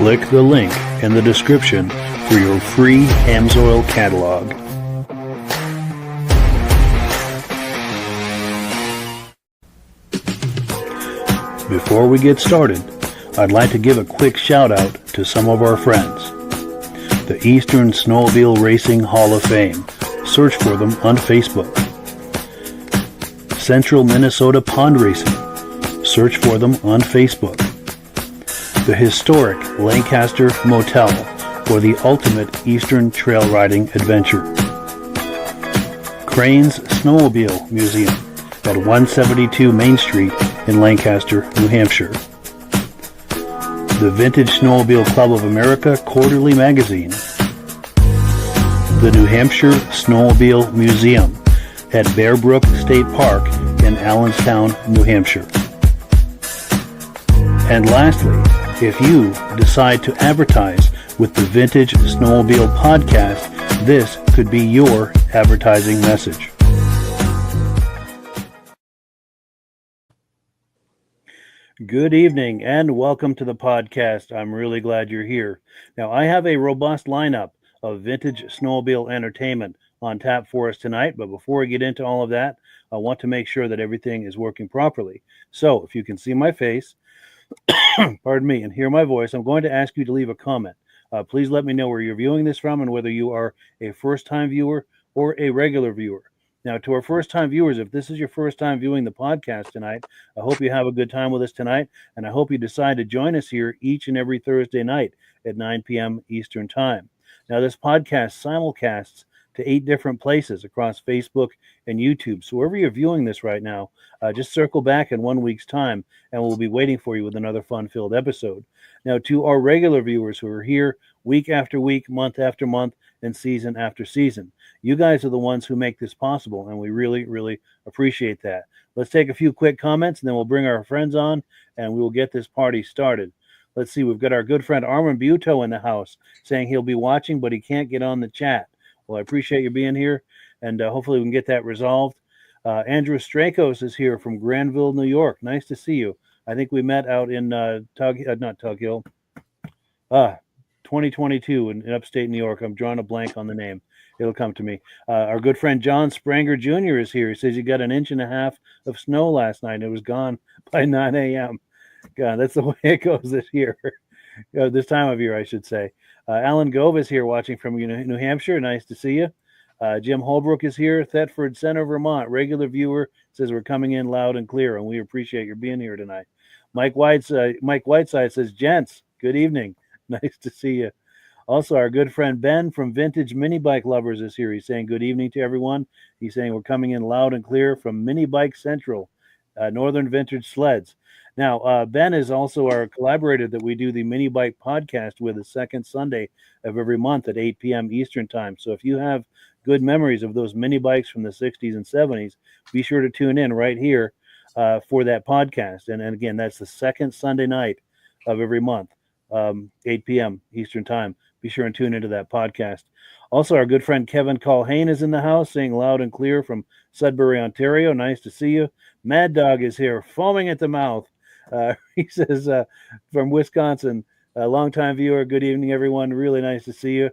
Click the link in the description for your free Amsoil catalog. Before we get started, I'd like to give a quick shout out to some of our friends. The Eastern Snowmobile Racing Hall of Fame. Search for them on Facebook. Central Minnesota Pond Racing. Search for them on Facebook. The historic Lancaster Motel for the ultimate Eastern trail riding adventure. Crane's Snowmobile Museum at 172 Main Street in Lancaster, New Hampshire. The Vintage Snowmobile Club of America Quarterly Magazine. The New Hampshire Snowmobile Museum at Bear Brook State Park in Allenstown, New Hampshire. And lastly, if you decide to advertise with the Vintage Snowmobile Podcast, this could be your advertising message. Good evening and welcome to the podcast. I'm really glad you're here. Now, I have a robust lineup of vintage snowmobile entertainment on tap for us tonight, but before we get into all of that, I want to make sure that everything is working properly. So, if you can see my face, pardon me, and hear my voice, I'm going to ask you to leave a comment. Please let me know where you're viewing this from and whether you are a first-time viewer or a regular viewer. Now, to our first-time viewers, if this is your first time viewing the podcast tonight, I hope you have a good time with us tonight, and I hope you decide to join us here each and every Thursday night at 9 p.m. Eastern Time. Now, this podcast simulcasts to 8 different places across Facebook and YouTube. So wherever you're viewing this right now, just circle back in 1 week's time, and we'll be waiting for you with another fun-filled episode. Now, to our regular viewers who are here week after week, month after month, and season after season, you guys are the ones who make this possible, and we really, really appreciate that. Let's take a few quick comments, and then we'll bring our friends on, and we will get this party started. Let's see, we've got our good friend Armin Buto in the house saying he'll be watching, but he can't get on the chat. Well, I appreciate you being here, and hopefully we can get that resolved. Andrew Strakos is here from Granville, New York. Nice to see you. I think we met out in Tug Hill, 2022 in upstate New York. I'm drawing a blank on the name. It'll come to me. Our good friend John Spranger Jr. is here. He says he got 1.5 inches of snow last night, and it was gone by 9 a.m. God, that's the way it goes this year. This time of year, I should say. Alan Gove is here watching from New Hampshire. Nice to see you. Jim Holbrook is here. Thetford Center, Vermont. Regular viewer says we're coming in loud and clear, and we appreciate your being here tonight. Mike Whiteside says, gents, good evening. Nice to see you. Also, our good friend Ben from Vintage Mini Bike Lovers is here. He's saying good evening to everyone. He's saying we're coming in loud and clear from Mini Bike Central, Northern Vintage Sleds. Now, Ben is also our collaborator that we do the Mini Bike Podcast with the second Sunday of every month at 8 p.m. Eastern Time. So if you have good memories of those mini bikes from the 60s and 70s, be sure to tune in right here for that podcast. And again, that's the second Sunday night of every month, 8 p.m. Eastern Time. Be sure and tune into that podcast. Also, our good friend Kevin Colhane is in the house, saying loud and clear from Sudbury, Ontario. Nice to see you. Mad Dog is here, foaming at the mouth. He says from Wisconsin, a longtime viewer. Good evening, everyone. Really nice to see you.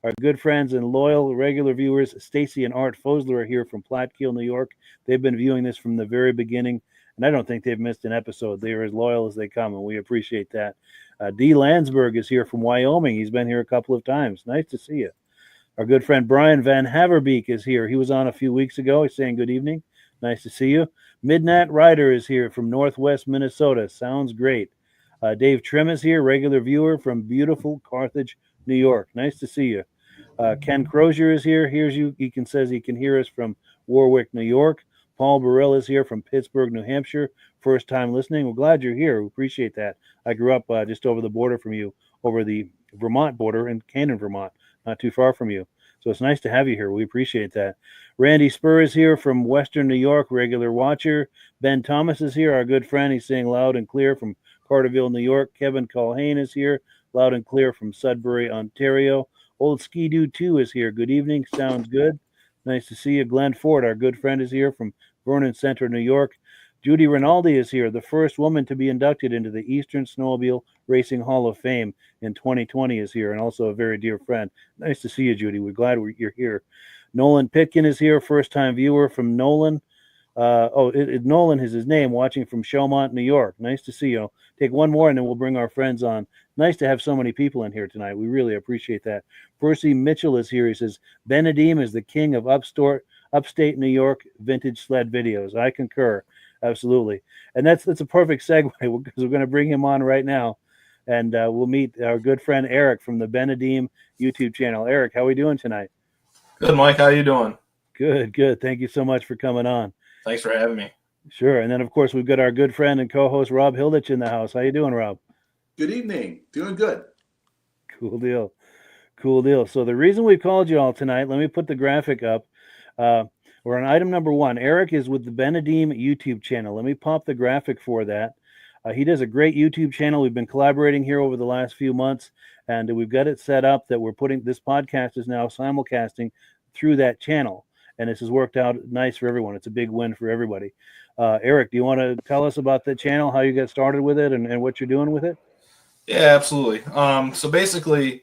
Our good friends and loyal regular viewers, Stacy and Art Fosler, are here from Plattsburgh, New York. They've been viewing this from the very beginning, and I don't think they've missed an episode. They are as loyal as they come, and we appreciate that. D. Landsberg is here from Wyoming. He's been here a couple of times. Nice to see you. Our good friend Brian Van Haverbeek is here. He was on a few weeks ago. He's saying good evening. Nice to see you. Midnight Rider is here from Northwest Minnesota. Sounds great. Dave Trim is here, regular viewer from beautiful Carthage, New York. Nice to see you. Ken Crozier is here. Says he can hear us from Warwick, New York. Paul Burrell is here from Pittsburgh, New Hampshire. First time listening. We're glad you're here. We appreciate that. I grew up just over the border from you, over the Vermont border in Canaan, Vermont, not too far from you. So it's nice to have you here. We appreciate that. Randy Spur is here from Western New York, regular watcher. Ben Thomas is here, our good friend. He's saying loud and clear from Carterville, New York. Kevin Colhane is here, loud and clear from Sudbury, Ontario. Old Ski-Doo 2 is here. Good evening. Sounds good. Nice to see you. Glenn Ford, our good friend, is here from Vernon Center, New York. Judy Rinaldi is here, the first woman to be inducted into the Eastern Snowmobile Racing Hall of Fame in 2020 is here, and also a very dear friend. Nice to see you, Judy. We're glad you're here. Nolan Pitkin is here, first-time viewer from Nolan. Nolan is his name, watching from Showmont, New York. Nice to see you. Take one more, and then we'll bring our friends on. Nice to have so many people in here tonight. We really appreciate that. Percy Mitchell is here. He says, Benedeem is the king of upstate New York vintage sled videos. I concur. Absolutely. And that's a perfect segue because we're going to bring him on right now. And we'll meet our good friend Eric from the Benedeem YouTube channel. Eric, how are we doing tonight? Good, Mike. How you doing? Good. Thank you so much for coming on. Thanks for having me. Sure. And then, of course, we've got our good friend and co-host Rob Hilditch in the house. How you doing, Rob? Good evening. Doing good. Cool deal. So the reason we called you all tonight, let me put the graphic up. We're on item number 1. Eric is with the Benedeem YouTube channel. Let me pop the graphic for that. He does a great YouTube channel. We've been collaborating here over the last few months, and we've got it set up that we're putting this podcast is now simulcasting through that channel. And this has worked out nice for everyone. It's a big win for everybody. Eric, do you want to tell us about the channel, how you got started with it, and what you're doing with it? Yeah, absolutely. So basically,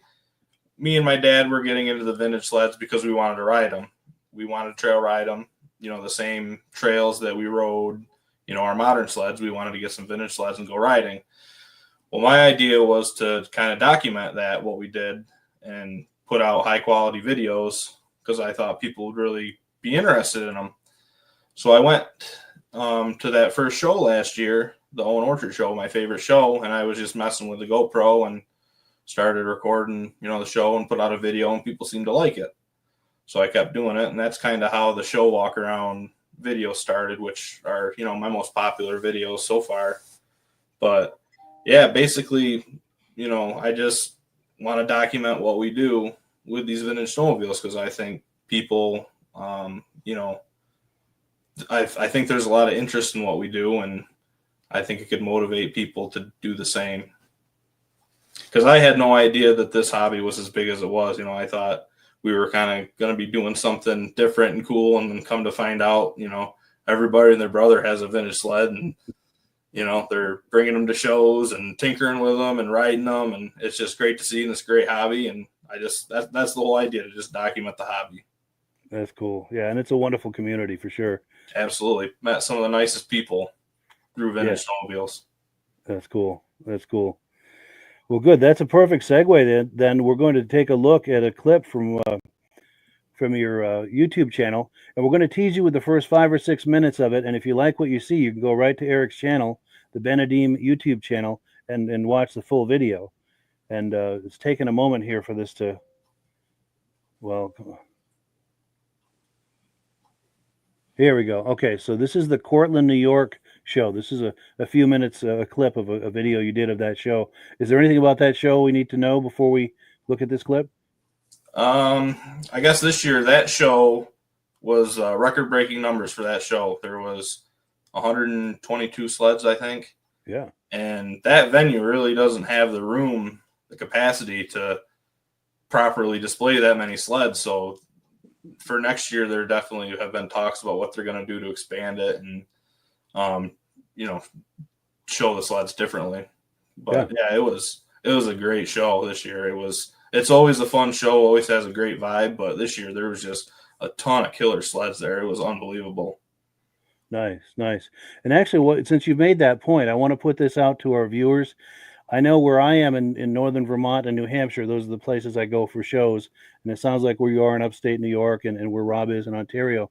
me and my dad were getting into the vintage sleds because we wanted to ride them. We wanted to trail ride them, the same trails that we rode, our modern sleds. We wanted to get some vintage sleds and go riding. Well, my idea was to kind of document that, what we did, and put out high-quality videos because I thought people would really be interested in them. So I went to that first show last year, the Owen Orchard show, my favorite show, and I was just messing with the GoPro and started recording, the show and put out a video, and people seemed to like it. So I kept doing it, and that's kind of how the show walk around videos started, which are, my most popular videos so far. But yeah, basically, I just want to document what we do with these vintage snowmobiles because I think people, I think there's a lot of interest in what we do, and I think it could motivate people to do the same. Because I had no idea that this hobby was as big as it was. I thought we were kind of going to be doing something different and cool, and then come to find out, everybody and their brother has a vintage sled, and they're bringing them to shows and tinkering with them and riding them, and it's just great to see, and it's a great hobby. And that's the whole idea, to just document the hobby. That's cool. Yeah, and it's a wonderful community for sure. Absolutely. Met some of the nicest people through vintage snowmobiles. That's cool. Well, good. That's a perfect segue. Then we're going to take a look at a clip from your YouTube channel, and we're going to tease you with the first 5 or 6 minutes of it. And if you like what you see, you can go right to Eric's channel, the Benedeem YouTube channel, and watch the full video. And it's taken a moment here for this to, well, here we go. Okay, so this is the Cortland, New York show. This is a few minutes, a clip of a video you did of that show. Is there anything about that show we need to know before we look at this clip? I guess this year that show was record-breaking numbers for that show. There was 122 sleds, I think. Yeah. And that venue really doesn't have the room, the capacity to properly display that many sleds. So for next year, there definitely have been talks about what they're going to do to expand it and, show the sleds differently. But yeah, it was a great show this year. It's always a fun show, always has a great vibe, but this year there was just a ton of killer sleds there. It was unbelievable. Nice. And actually, since you've made that point, I want to put this out to our viewers. I know where I am in northern Vermont and New Hampshire, those are the places I go for shows. And it sounds like where you are in upstate New York and where Rob is in Ontario.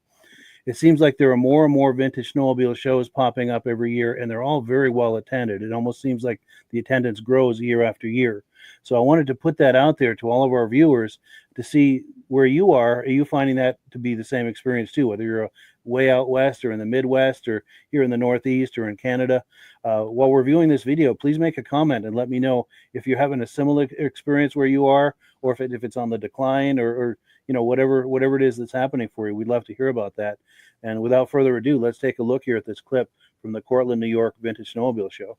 It seems like there are more and more vintage snowmobile shows popping up every year, and they're all very well attended. It almost seems like the attendance grows year after year. So I wanted to put that out there to all of our viewers to see where you are. Are you finding that to be the same experience too, whether you're way out west or in the Midwest or here in the Northeast or in Canada? While we're viewing this video, please make a comment and let me know if you're having a similar experience where you are, or if it's on the decline, or whatever it is that's happening for you. We'd love to hear about that. And without further ado, let's take a look here at this clip from the Cortland, New York Vintage Snowmobile Show.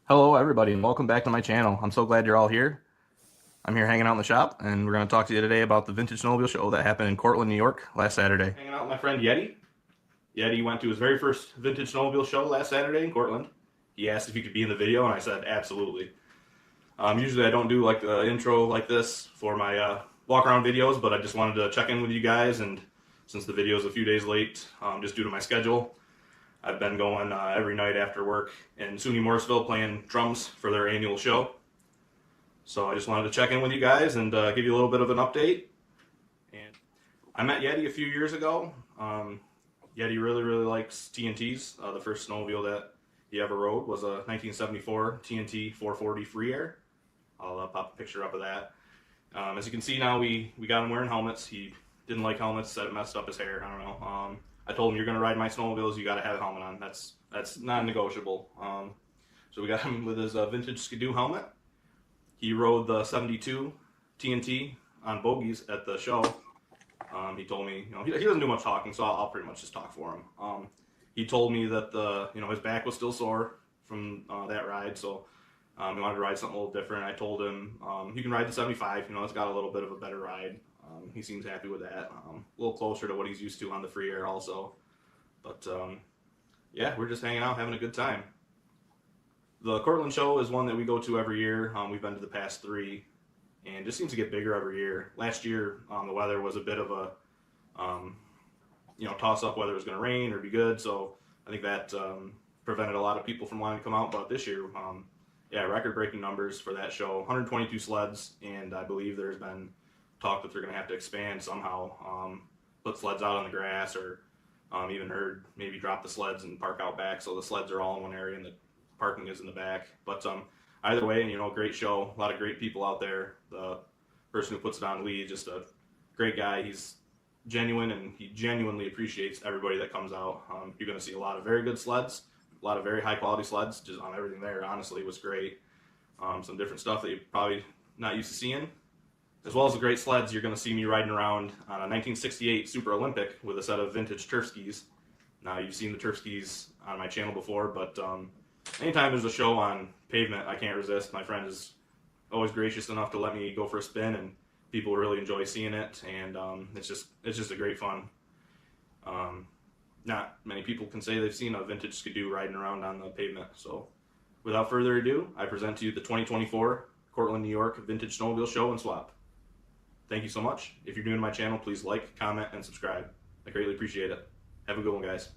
Hello, everybody, and welcome back to my channel. I'm so glad you're all here. I'm here hanging out in the shop, and we're going to talk to you today about the Vintage Snowmobile show that happened in Cortland, New York last Saturday. Hanging out with my friend Yeti. Yeti went to his very first Vintage Snowmobile show last Saturday in Cortland. He asked if he could be in the video, and I said absolutely. Usually I don't do like the intro like this for my walk around videos, but I just wanted to check in with you guys, and since the video is a few days late, just due to my schedule, I've been going every night after work in SUNY Morrisville playing drums for their annual show. So I just wanted to check in with you guys and give you a little bit of an update. And I met Yeti a few years ago. Yeti really likes TNTs. The first snowmobile that he ever rode was a 1974 TNT 440 Free Air. I'll pop a picture up of that. As you can see now, we got him wearing helmets. He didn't like helmets, said it messed up his hair. I don't know. I told him, you're going to ride my snowmobiles, you got to have a helmet on. That's non-negotiable. So we got him with his vintage Skidoo helmet. He rode the 72 TNT on bogies at the show. He told me, he doesn't do much talking, so I'll pretty much just talk for him. He told me that his back was still sore from that ride, so he wanted to ride something a little different. I told him you can ride the 75. It's got a little bit of a better ride. He seems happy with that. A little closer to what he's used to on the Free Air also. But yeah, we're just hanging out, having a good time. The Cortland show is one that we go to every year. We've been to the past 3, and it just seems to get bigger every year. Last year, the weather was a bit of a toss-up whether it was going to rain or be good, so I think that prevented a lot of people from wanting to come out. But this year, record-breaking numbers for that show. 122 sleds, and I believe there's been talk that they're going to have to expand somehow, put sleds out on the grass, or even heard maybe drop the sleds and park out back, so the sleds are all in one area and the parking is in the back. But either way, great show, a lot of great people out there. The person who puts it on, Lee, just a great guy. He's genuine, and he genuinely appreciates everybody that comes out. You're going to see a lot of very good sleds, a lot of very high quality sleds. Just everything there, honestly, was great. Some different stuff that you're probably not used to seeing. As well as the great sleds, you're going to see me riding around on a 1968 Super Olympic with a set of vintage turf skis. Now, you've seen the turf skis on my channel before, but anytime there's a show on pavement, I can't resist. My friend is always gracious enough to let me go for a spin, and people really enjoy seeing it, and it's just a great fun. Not many people can say they've seen a vintage Skidoo riding around on the pavement. So without further ado, I present to you the 2024 Cortland, New York Vintage Snowmobile Show and Swap. Thank you so much. If you're new to my channel, please like, comment, and subscribe. I greatly appreciate it. Have a good one, guys.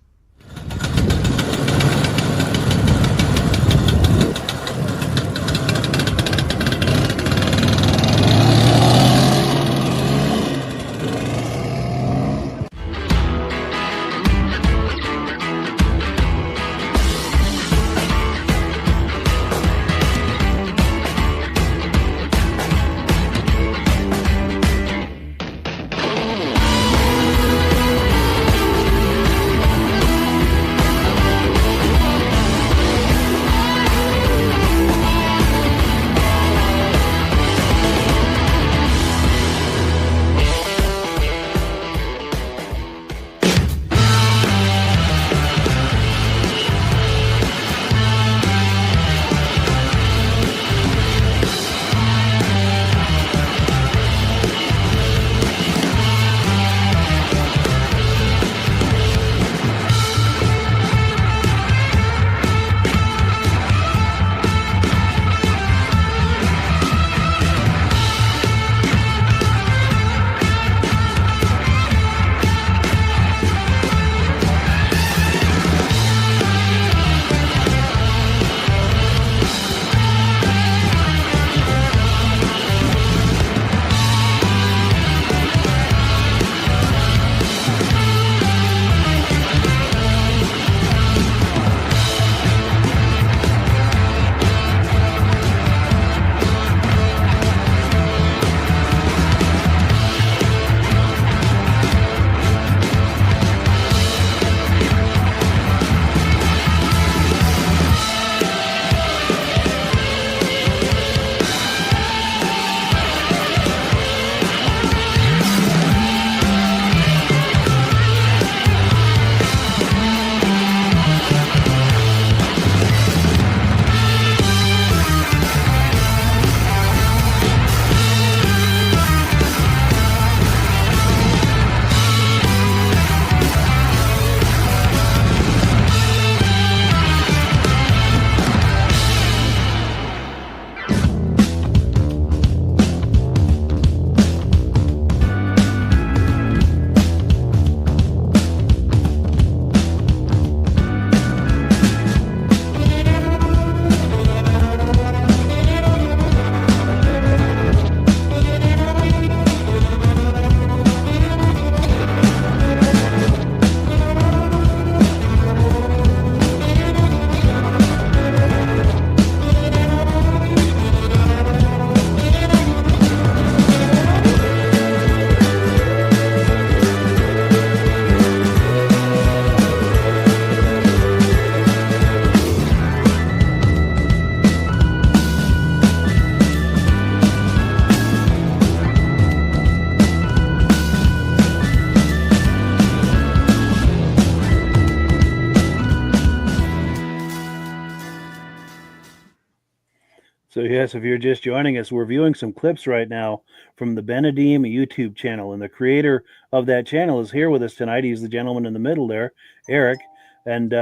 So yes, if you're just joining us, we're viewing some clips right now from the Benedeem YouTube channel, and the creator of that channel is here with us tonight. He's the gentleman in the middle there, Eric, and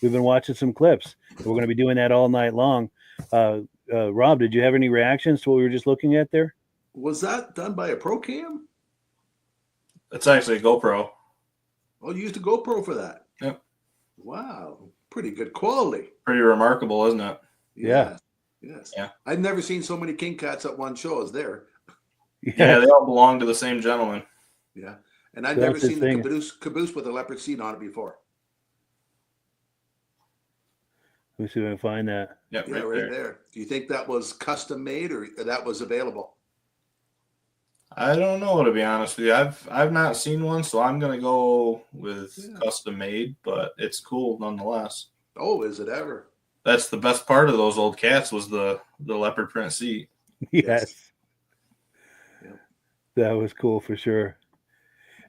we've been watching some clips. We're going to be doing that all night long. Rob, did you have any reactions to what we were just looking at there? Was that done by a pro cam? It's actually a GoPro. Oh, you used a GoPro for that? Yep. Wow. Pretty good quality. Pretty remarkable, isn't it? Yeah. Yes. Yeah. I've never seen so many king cats at one show as there. Yeah, they all belong to the same gentleman. Yeah. And I've That's never his seen thing. the caboose with a leopard seat on it before. Let me see if I can find that. Yep, Yeah, right there. Do you think that was custom made or that was available? I don't know, to be honest with you. I've not seen one, so I'm gonna go with custom made, but it's cool nonetheless. Oh, is it ever? That's the best part of those old cats was the leopard print seat. Yes. Yep. That was cool for sure.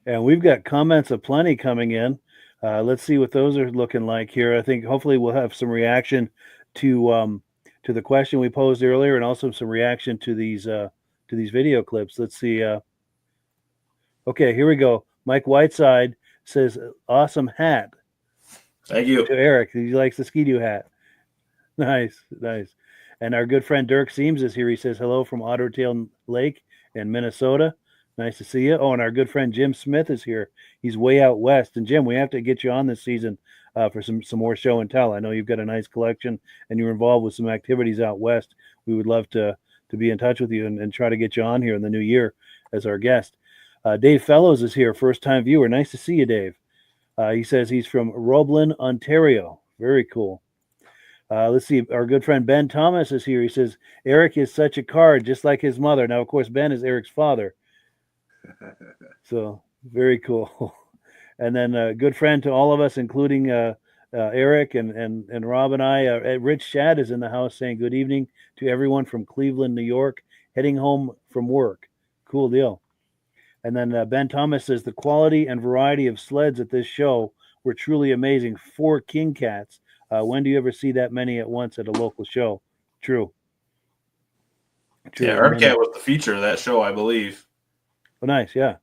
And we've got comments aplenty coming in. Let's see what those are looking like here. I think hopefully we'll have some reaction to the question we posed earlier, and also some reaction to these video clips. Let's see. Okay, here we go. Mike Whiteside says, "Awesome hat." Thank you. To Eric, he likes the Ski-Doo hat. Nice. And our good friend Dirk Seams is here. He says hello from Ottertail Lake in Minnesota. Nice to see you. Oh, and our good friend Jim Smith is here. He's way out west. And Jim, we have to get you on this season for some more show and tell. I know you've got a nice collection and you're involved with some activities out west. We would love to be in touch with you and try to get you on here in the new year as our guest. Dave Fellows is here, first-time viewer. Nice to see you, Dave. He says he's from Roblin, Ontario. Very cool. Let's see. Our good friend Ben Thomas is here. He says, Eric is such a card, just like his mother. Now, of course, Ben is Eric's father. So, very cool. And then a good friend to all of us, including Eric and Rob and I. Rich Shad is in the house saying good evening to everyone from Cleveland, New York, heading home from work. Cool deal. And then Ben Thomas says the quality and variety of sleds at this show were truly amazing. 4 king cats. When do you ever see that many at once at a local show? True. Yeah, our cat was the feature of that show, I believe. Oh, nice, yeah.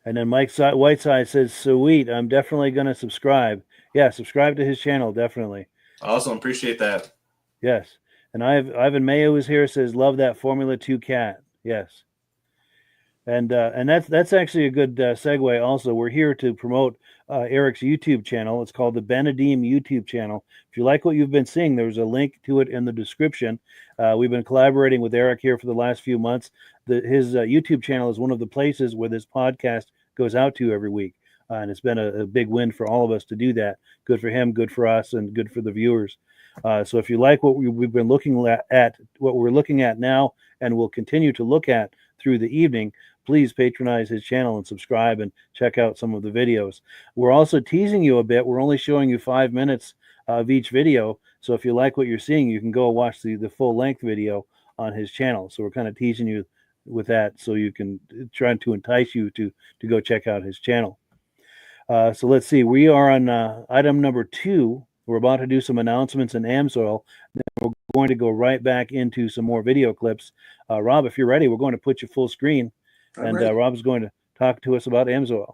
And then Mike Whiteside says, sweet, I'm definitely going to subscribe. Yeah, subscribe to his channel, definitely. Awesome, appreciate that. Yes. And Ivan Mayo is here, says, love that Formula 2 cat. Yes. And that's actually a good segue also. We're here to promote Eric's YouTube channel. It's called the Benedeem YouTube channel. If you like what you've been seeing, there's a link to it in the description. We've been collaborating with Eric here for the last few months. His YouTube channel is one of the places where this podcast goes out to every week. And it's been a big win for all of us to do that. Good for him, good for us, and good for the viewers. So if you like what we've been looking at, what we're looking at now, and will continue to look at through the evening, please patronize his channel and subscribe and check out some of the videos. We're also teasing you a bit. We're only showing you 5 minutes of each video. So if you like what you're seeing, you can go watch the full length video on his channel. So we're kind of teasing you with that so you can try to entice you to go check out his channel. So let's see. We are on item number 2. We're about to do some announcements in Amsoil. Then we're going to go right back into some more video clips. Rob, if you're ready, we're going to put you full screen. And Rob's going to talk to us about Amsoil.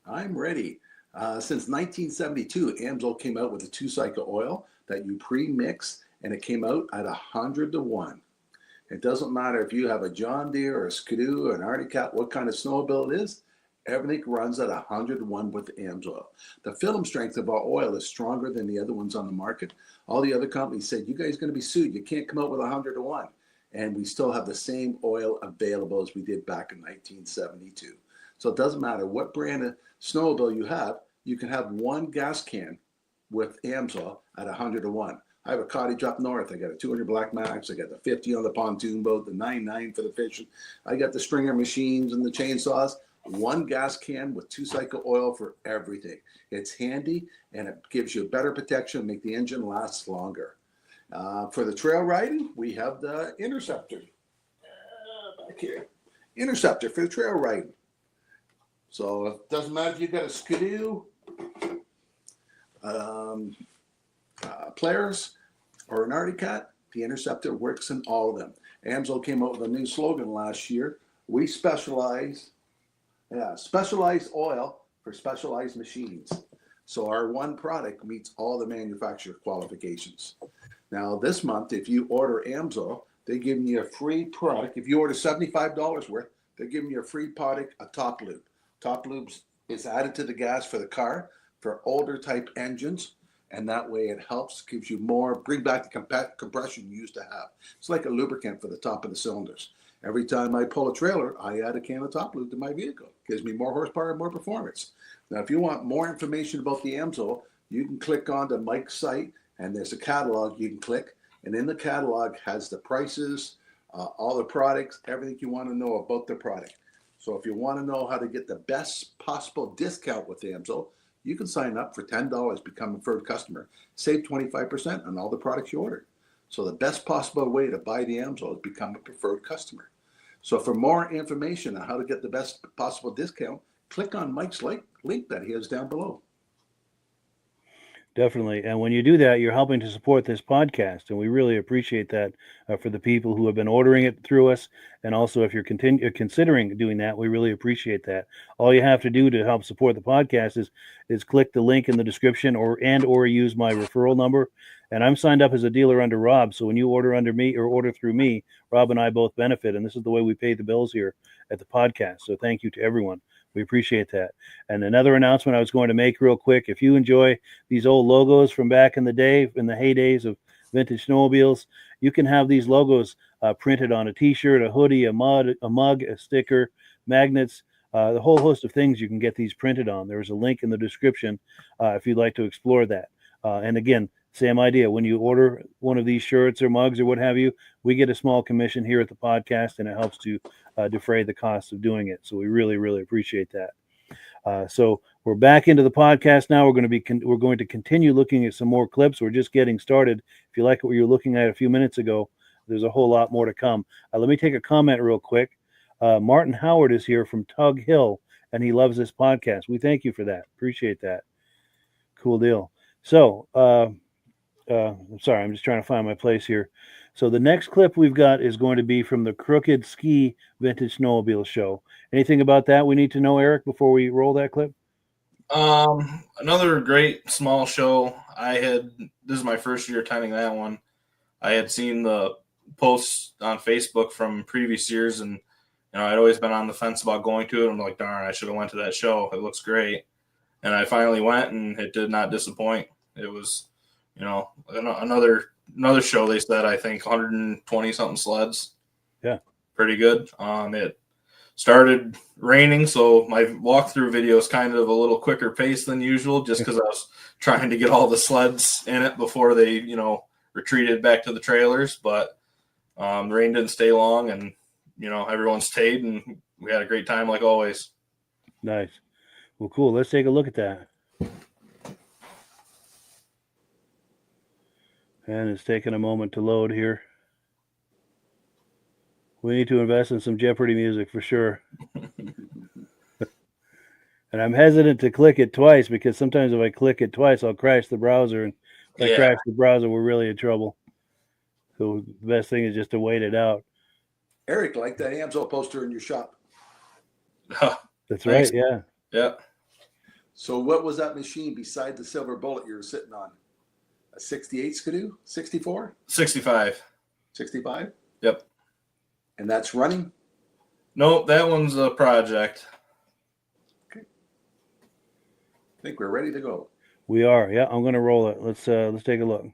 I'm ready. Since 1972, Amsoil came out with a 2-cycle oil that you pre-mix, and it came out at 100-to-1. It doesn't matter if you have a John Deere or a Ski-Doo or an Arctic Cat, what kind of snowmobile it is, everything runs at 100-to-1 with Amsoil. The film strength of our oil is stronger than the other ones on the market. All the other companies said, you guys are going to be sued. You can't come out with 100-to-1. And we still have the same oil available as we did back in 1972. So it doesn't matter what brand of snowmobile you have, you can have 1 gas can with Amsoil at 100-to-1. I have a cottage up north. I got a 200 Black Max. I got the 50 on the pontoon boat, the 99 for the fishing. I got the stringer machines and the chainsaws. 1 gas can with 2-cycle oil for everything. It's handy and it gives you better protection, make the engine last longer. For the trail riding, we have the Interceptor. Back here. Interceptor for the trail riding. So it doesn't matter if you've got a Ski-Doo, Players, or an Arctic Cat, the Interceptor works in all of them. Amsoil came out with a new slogan last year. We specialized oil for specialized machines. So our one product meets all the manufacturer qualifications. Now this month, if you order Amsoil, they're giving you a free product. If you order $75 worth, they're giving you a free product, a top lube. Top lube is added to the gas for the car for older type engines. And that way it helps, gives you more, bring back the compression you used to have. It's like a lubricant for the top of the cylinders. Every time I pull a trailer, I add a can of top lube to my vehicle. Gives me more horsepower and more performance. Now, if you want more information about the Amsoil, you can click on to Mike's site, and there's a catalog you can click. And in the catalog has the prices, all the products, everything you want to know about the product. So if you want to know how to get the best possible discount with Amsoil, you can sign up for $10, become a preferred customer, save 25% on all the products you order. So the best possible way to buy the Amsoil is become a preferred customer. So for more information on how to get the best possible discount, click on Mike's link that he has down below. Definitely. And when you do that, you're helping to support this podcast. And we really appreciate that for the people who have been ordering it through us. And also, if you're considering doing that, we really appreciate that. All you have to do to help support the podcast is click the link in the description or use my referral number. And I'm signed up as a dealer under Rob. So when you order under me or order through me, Rob and I both benefit. And this is the way we pay the bills here at the podcast. So thank you to everyone. We appreciate that. And another announcement I was going to make real quick. If you enjoy these old logos from back in the day, in the heydays of vintage snowmobiles, you can have these logos printed on a t-shirt, a hoodie, a mug, a sticker, magnets, the whole host of things you can get these printed on. There's a link in the description if you'd like to explore that. And again, same idea. When you order one of these shirts or mugs or what have you, we get a small commission here at the podcast, and it helps to defray the cost of doing it. So we really, really appreciate that. So we're back into the podcast now. We're going to continue looking at some more clips. We're just getting started. If you like what you were looking at a few minutes ago, there's a whole lot more to come. Let me take a comment real quick. Martin Howard is here from Tug Hill, and he loves this podcast. We thank you for that. Appreciate that. Cool deal. So, I'm sorry, I'm just trying to find my place here. So the next clip we've got is going to be from the Crooked Ski Vintage Snowmobile Show. Anything about that we need to know, Eric, before we roll that clip? Another great small show. This is my first year attending that one. I had seen the posts on Facebook from previous years, and I'd always been on the fence about going to it. I'm like, darn, I should have went to that show. It looks great. And I finally went, and it did not disappoint. It was, another show. They said, I think 120 something sleds. Yeah, pretty good. It started raining, so my walkthrough video is kind of a little quicker pace than usual, just because I was trying to get all the sleds in it before they, retreated back to the trailers. But the rain didn't stay long, and everyone stayed, and we had a great time like always. Nice. Well, cool. Let's take a look at that. And it's taking a moment to load here. We need to invest in some Jeopardy music for sure. And I'm hesitant to click it twice, because sometimes if I click it twice, I'll crash the browser. And if I crash the browser, we're really in trouble. So the best thing is just to wait it out. Eric, like that Amsoil poster in your shop. That's right, yeah. Yeah. So what was that machine beside the silver bullet you were sitting on? A 68 Skidoo? 64? 65. 65? Yep. And that's running? Nope, that one's a project. Okay. I think we're ready to go. We are. Yeah, I'm going to roll it. Let's take a look.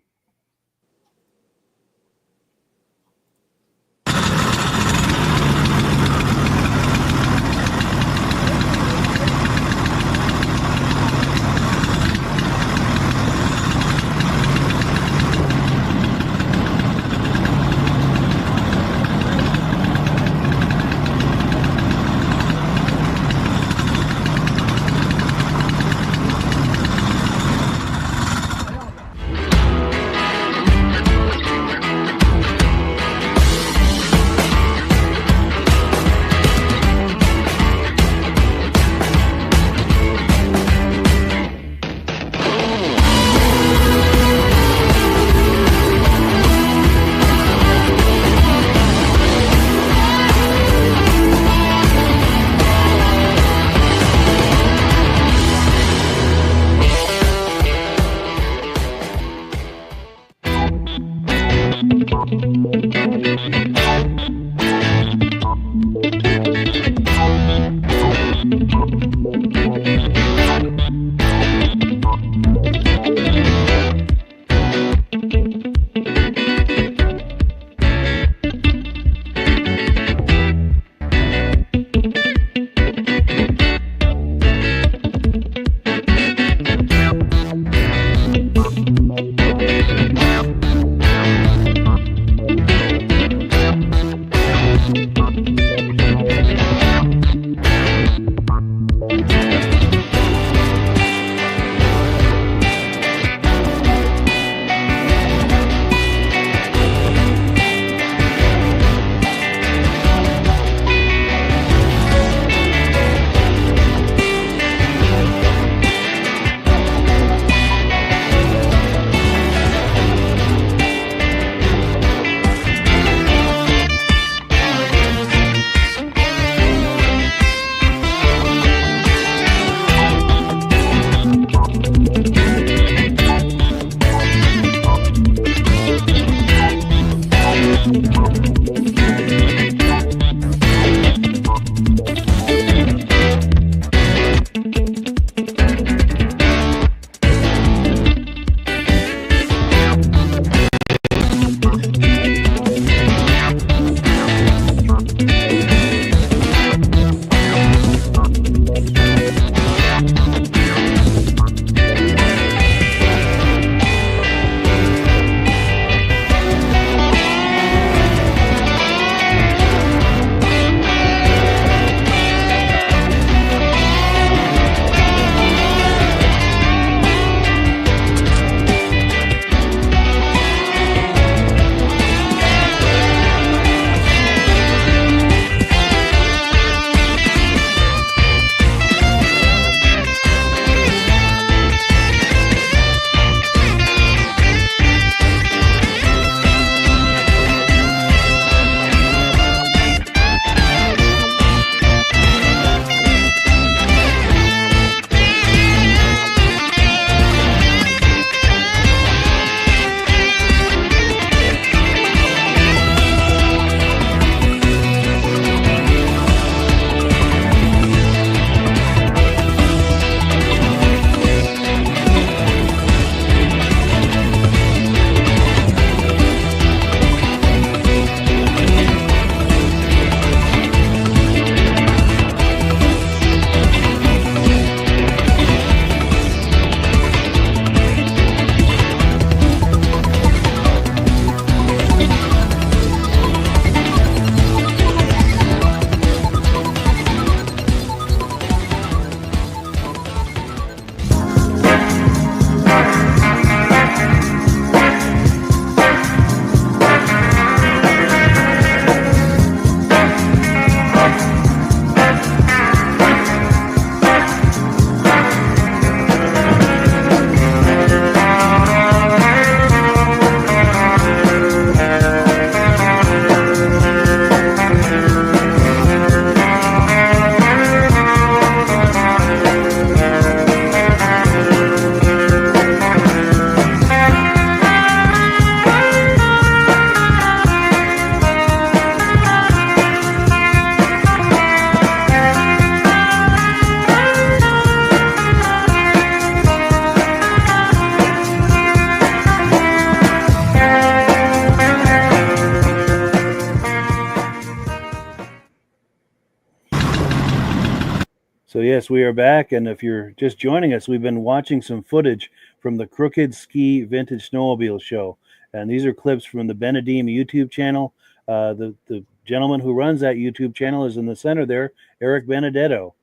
So yes, we are back, and if you're just joining us, we've been watching some footage from the Crooked Ski Vintage Snowmobile Show, and these are clips from the Benedeem YouTube channel. The gentleman who runs that YouTube channel is in the center there, Eric Benedetto.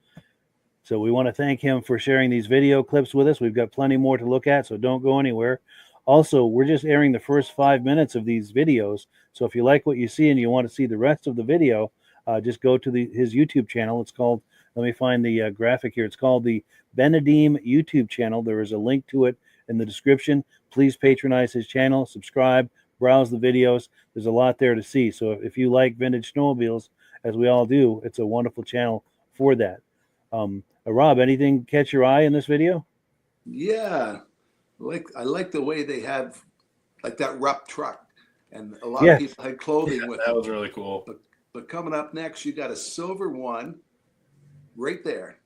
So we want to thank him for sharing these video clips with us. We've got plenty more to look at, so don't go anywhere. Also, we're just airing the first 5 minutes of these videos, so if you like what you see and you want to see the rest of the video, just go to his YouTube channel. It's called, let me find the graphic here. It's called the Benedeem YouTube channel. There is a link to it in the description. Please patronize his channel, subscribe, browse the videos. There's a lot there to see. So if you like vintage snowmobiles, as we all do, it's a wonderful channel for that. Rob, anything catch your eye in this video? Yeah, I like the way they have like that RUP truck. And a lot Yes. of people had clothing with That them. was really cool. But coming up next, you got a silver one right there.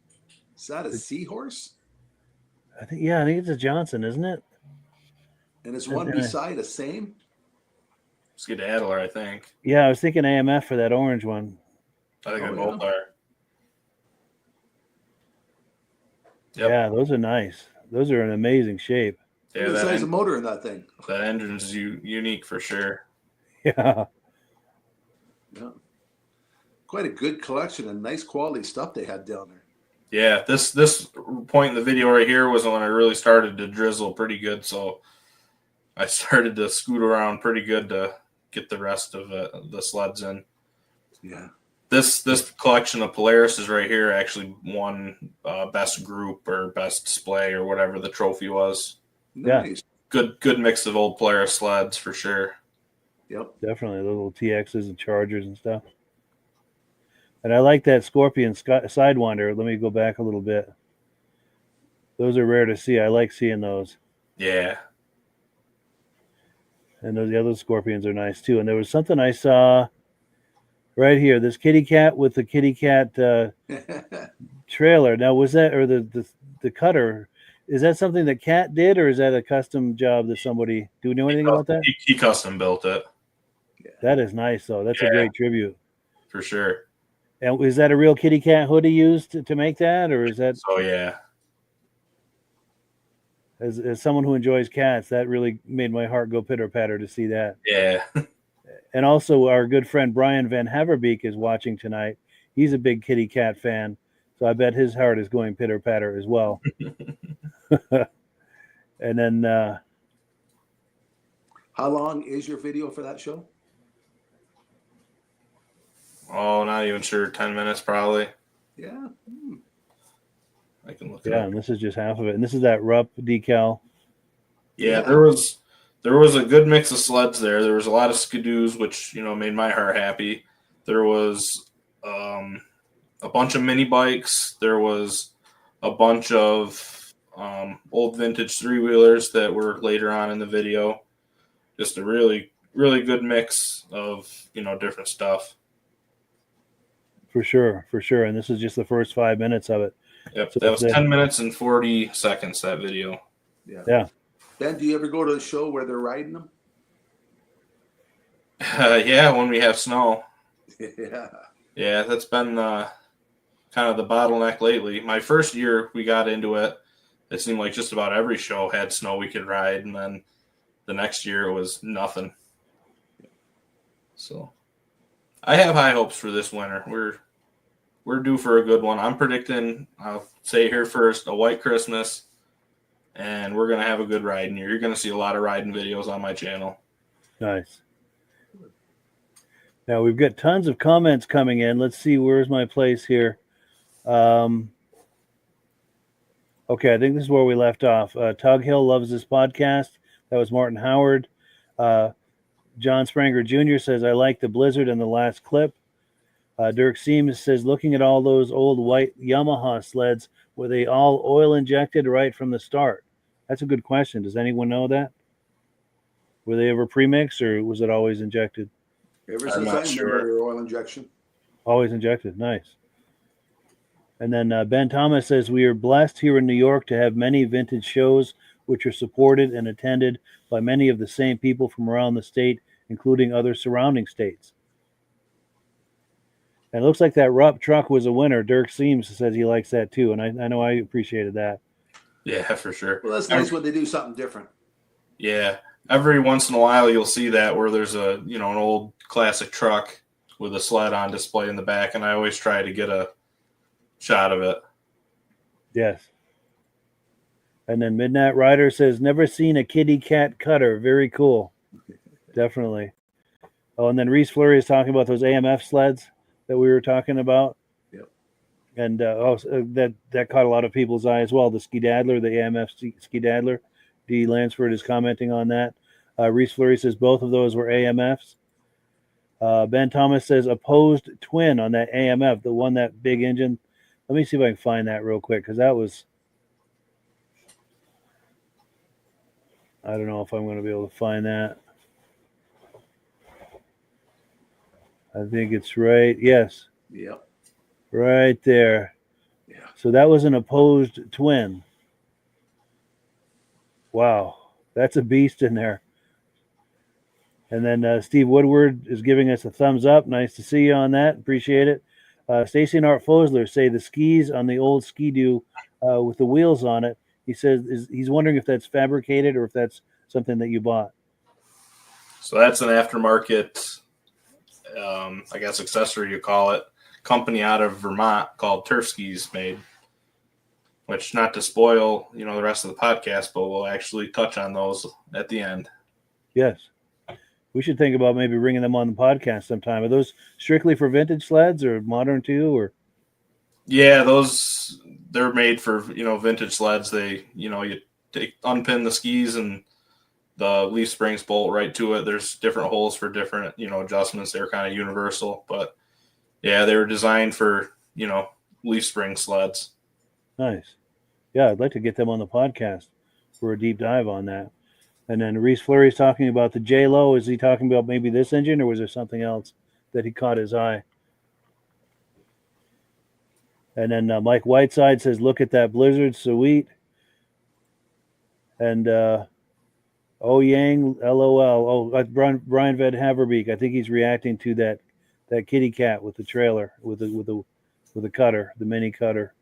Is that a seahorse? I think it's a Johnson, isn't it? And is one beside a same? Skedaddler, I think. Yeah, I was thinking AMF for that orange one. I think Oh, they both are. Yep. Yeah, those are nice. Those are in amazing shape. Yeah, Look at the that, size of motor in that thing. that engine's unique for sure. Yeah. Yeah. Quite a good collection and nice quality stuff they had down there. Yeah, this point in the video right here was when I really started to drizzle pretty good, so I started to scoot around pretty good to get the rest of the sleds in. Yeah. This collection of Polaris right here actually won best group or best display or whatever the trophy was. Nice. Good mix of old Polaris sleds for sure. Yep. Definitely. The little TXs and Chargers and stuff. And I like that Scorpion Sidewinder. Let me go back a little bit. Those are rare to see. I like seeing those. Yeah. And the other Scorpions are nice too. And there was something I saw right here. This kitty cat with the kitty cat trailer. Now, was that, or the cutter, is that something that Cat did, or is that a custom job that somebody, do we know anything about that? He custom built it. That is nice, though. That's a great tribute. For sure. And is that a real kitty cat hood he used to make that, or is that? Oh yeah. As someone who enjoys cats, that really made my heart go pitter patter to see that. Yeah. And also, our good friend Brian Van Haverbeek is watching tonight. He's a big kitty cat fan, so I bet his heart is going pitter patter as well. And then, how long is your video for that show? Oh, not even sure. 10 minutes probably. Yeah. I can look it yeah, up. and this is just half of it. And this is that Rupp decal. Yeah, there was a good mix of sleds there. There was a lot of skidoos, which made my heart happy. There was a bunch of mini bikes. There was a bunch of old vintage 3-wheelers that were later on in the video. Just a really, really good mix of different stuff. For sure. And this is just the first 5 minutes of it. Yep, So that was that's 10 minutes and 40 seconds, that video. Yeah. Ben, do you ever go to a show where they're riding them? Yeah, when we have snow. Yeah. Yeah, that's been kind of the bottleneck lately. My first year we got into it, it seemed like just about every show had snow we could ride, and then the next year it was nothing. So I have high hopes for this winter. We're due for a good one. I'm predicting, I'll say here first, a white Christmas, and we're going to have a good riding year. You're going to see a lot of riding videos on my channel. Nice. Now we've got tons of comments coming in. Let's see, where's my place here? Okay, I think this is where we left off. Tug Hill loves this podcast. That was Martin Howard. John Spranger Jr. says, I like the blizzard in the last clip. Dirk Seamus says, looking at all those old white Yamaha sleds, were they all oil injected right from the start? That's a good question. Does anyone know that? Were they ever premixed, or was it always injected? Ever I'm since not I remember sure. your oil injection. Always injected. Nice. And then Ben Thomas says, we are blessed here in New York to have many vintage shows which are supported and attended by many of the same people from around the state, including other surrounding states. And it looks like that Rupp truck was a winner. Dirk Seams says he likes that too, and I know I appreciated that. Yeah, for sure. Well, that's nice when they do something different. Yeah, every once in a while you'll see that where there's an old classic truck with a sled on display in the back, and I always try to get a shot of it. Yes. And then Midnight Rider says, never seen a kitty cat cutter. Very cool. Definitely. Oh, and then Reese Fleury is talking about those AMF sleds that we were talking about. Yep. And that caught a lot of people's eye as well. The Skedaddler, the AMF Skedaddler. D. Lansford is commenting on that. Reese Fleury says both of those were AMFs. Ben Thomas says opposed twin on that AMF, the one that big engine. Let me see if I can find that real quick, because that was, I don't know if I'm going to be able to find that. I think it's right. Yes, Yep. right there. Yeah. So that was an opposed twin. Wow, that's a beast in there. And then Steve Woodward is giving us a thumbs up. Nice to see you on that. Appreciate it. Stacy and Art Fosler say the skis on the old Ski-Doo with the wheels on it. He says he's wondering if that's fabricated or if that's something that you bought. So that's an aftermarket, I guess, accessory you call it. Company out of Vermont called Turf Skis made. Which, not to spoil, the rest of the podcast, but we'll actually touch on those at the end. Yes. We should think about maybe bringing them on the podcast sometime. Are those strictly for vintage sleds or modern too? Or yeah, they're made for vintage sleds. They you unpin the skis and the leaf springs bolt right to it. There's different holes for different adjustments. They're kind of universal, but yeah, they were designed for leaf spring sleds. nice. Yeah, I'd like to get them on the podcast for a deep dive on that. And then Reese Fleury's talking about the J-Lo. Is he talking about maybe this engine, or was there something else that he caught his eye? And then Mike Whiteside says, look at that Blizzard, sweet. And Yang, LOL. Oh, Brian Van Haverbeek. I think he's reacting to that kitty cat with the trailer, with the cutter, the mini cutter.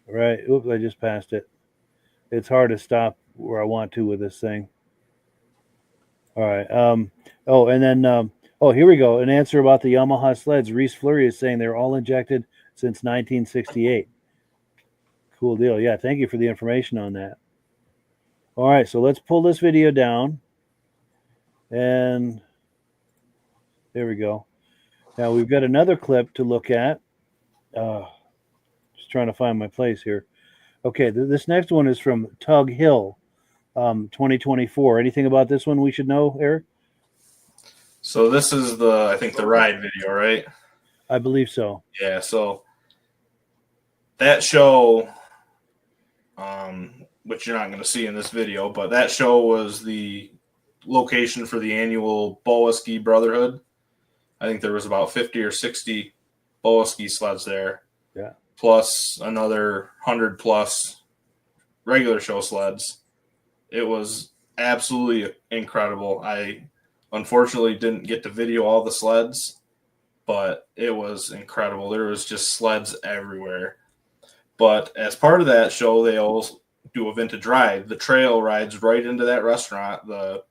Right. Oops, I just passed it. It's hard to stop where I want to with this thing. All right. And then here we go. An answer about the Yamaha sleds. Reese Fleury is saying they're all injected since 1968. Cool deal. Yeah, thank you for the information on that. All right, so let's pull this video down. And there we go. Now we've got another clip to look at. Just trying to find my place here. Okay, this next one is from Tug Hill, 2024. Anything about this one we should know, Eric? So this is the ride video, right? I believe so. Yeah, so that show, which you're not going to see in this video, but that show was the location for the annual Boa Ski Brotherhood. I think there was about 50 or 60 Boa Ski sleds there. Yeah. Plus another 100 plus regular show sleds. It was absolutely incredible. I unfortunately didn't get to video all the sleds, but it was incredible. There was just sleds everywhere. But as part of that show, they always do a vintage ride. The trail rides right into that restaurant, the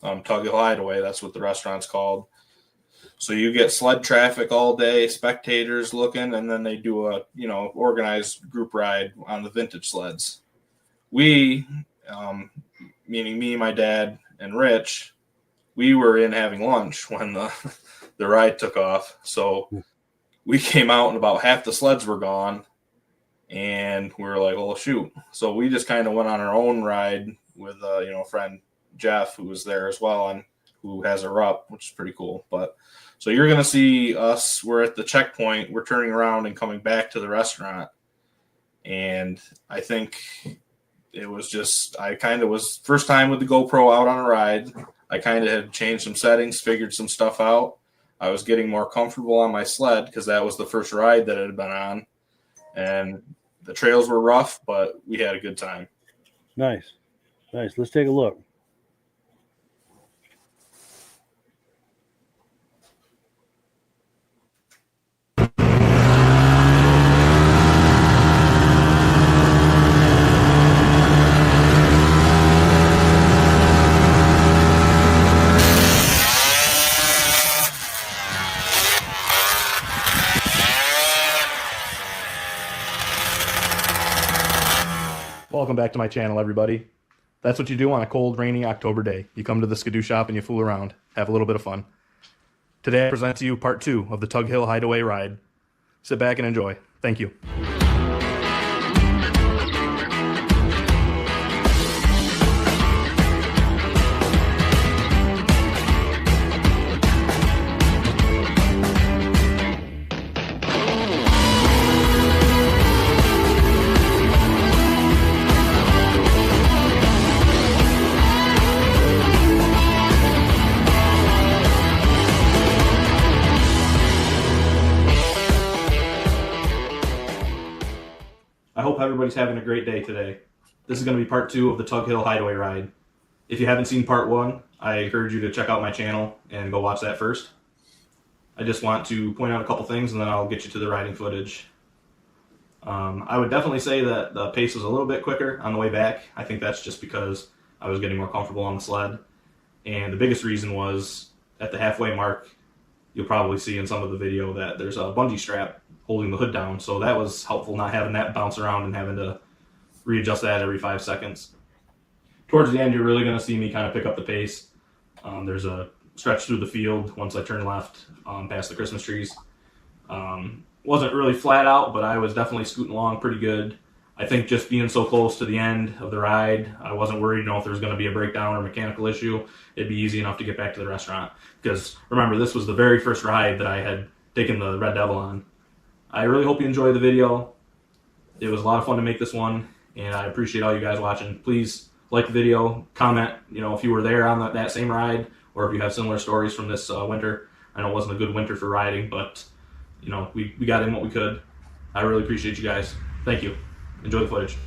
Tug Hill Hideaway. That's what the restaurant's called. So you get sled traffic all day, spectators looking, and then they do a organized group ride on the vintage sleds. We, meaning me, my dad, and Rich, we were in having lunch when the ride took off. So we came out and about half the sleds were gone, and we were like, "Oh shoot!" So we just kind of went on our own ride with friend Jeff, who was there as well, and who has a RUP, which is pretty cool. But so you're going to see us. We're at the checkpoint. We're turning around and coming back to the restaurant. And I think it was just, I kind of was first time with the GoPro out on a ride. I kind of had changed some settings, figured some stuff out. I was getting more comfortable on my sled because that was the first ride that I had been on. And the trails were rough, but we had a good time. Nice. Let's take a look. Welcome back to my channel, everybody. That's what you do on a cold, rainy October day. You come to the Skidoo shop and you fool around, have a little bit of fun. Today I present to you part 2 of the Tug Hill Hideaway ride. Sit back and enjoy. Thank you. everybody's having a great day today. This is going to be part 2 of the Tug Hill Hideaway ride. If you haven't seen part 1, I encourage you to check out my channel and go watch that first. I just want to point out a couple things and then I'll get you to the riding footage. I would definitely say that the pace was a little bit quicker on the way back. I think that's just because I was getting more comfortable on the sled. And the biggest reason was at the halfway mark, you'll probably see in some of the video that there's a bungee strap holding the hood down. So that was helpful, not having that bounce around and having to readjust that every 5 seconds. Towards the end, you're really going to see me kind of pick up the pace. There's a stretch through the field once I turn left past the Christmas trees. Wasn't really flat out, but I was definitely scooting along pretty good. I think just being so close to the end of the ride, I wasn't worried if there was going to be a breakdown or mechanical issue. It'd be easy enough to get back to the restaurant. Because remember, this was the very first ride that I had taken the Red Devil on. I really hope you enjoy the video. It was a lot of fun to make this one, and I appreciate all you guys watching. Please like the video, comment, if you were there on that same ride, or if you have similar stories from this winter. I know it wasn't a good winter for riding, but we got in what we could. I really appreciate you guys. Thank you. Enjoy the footage.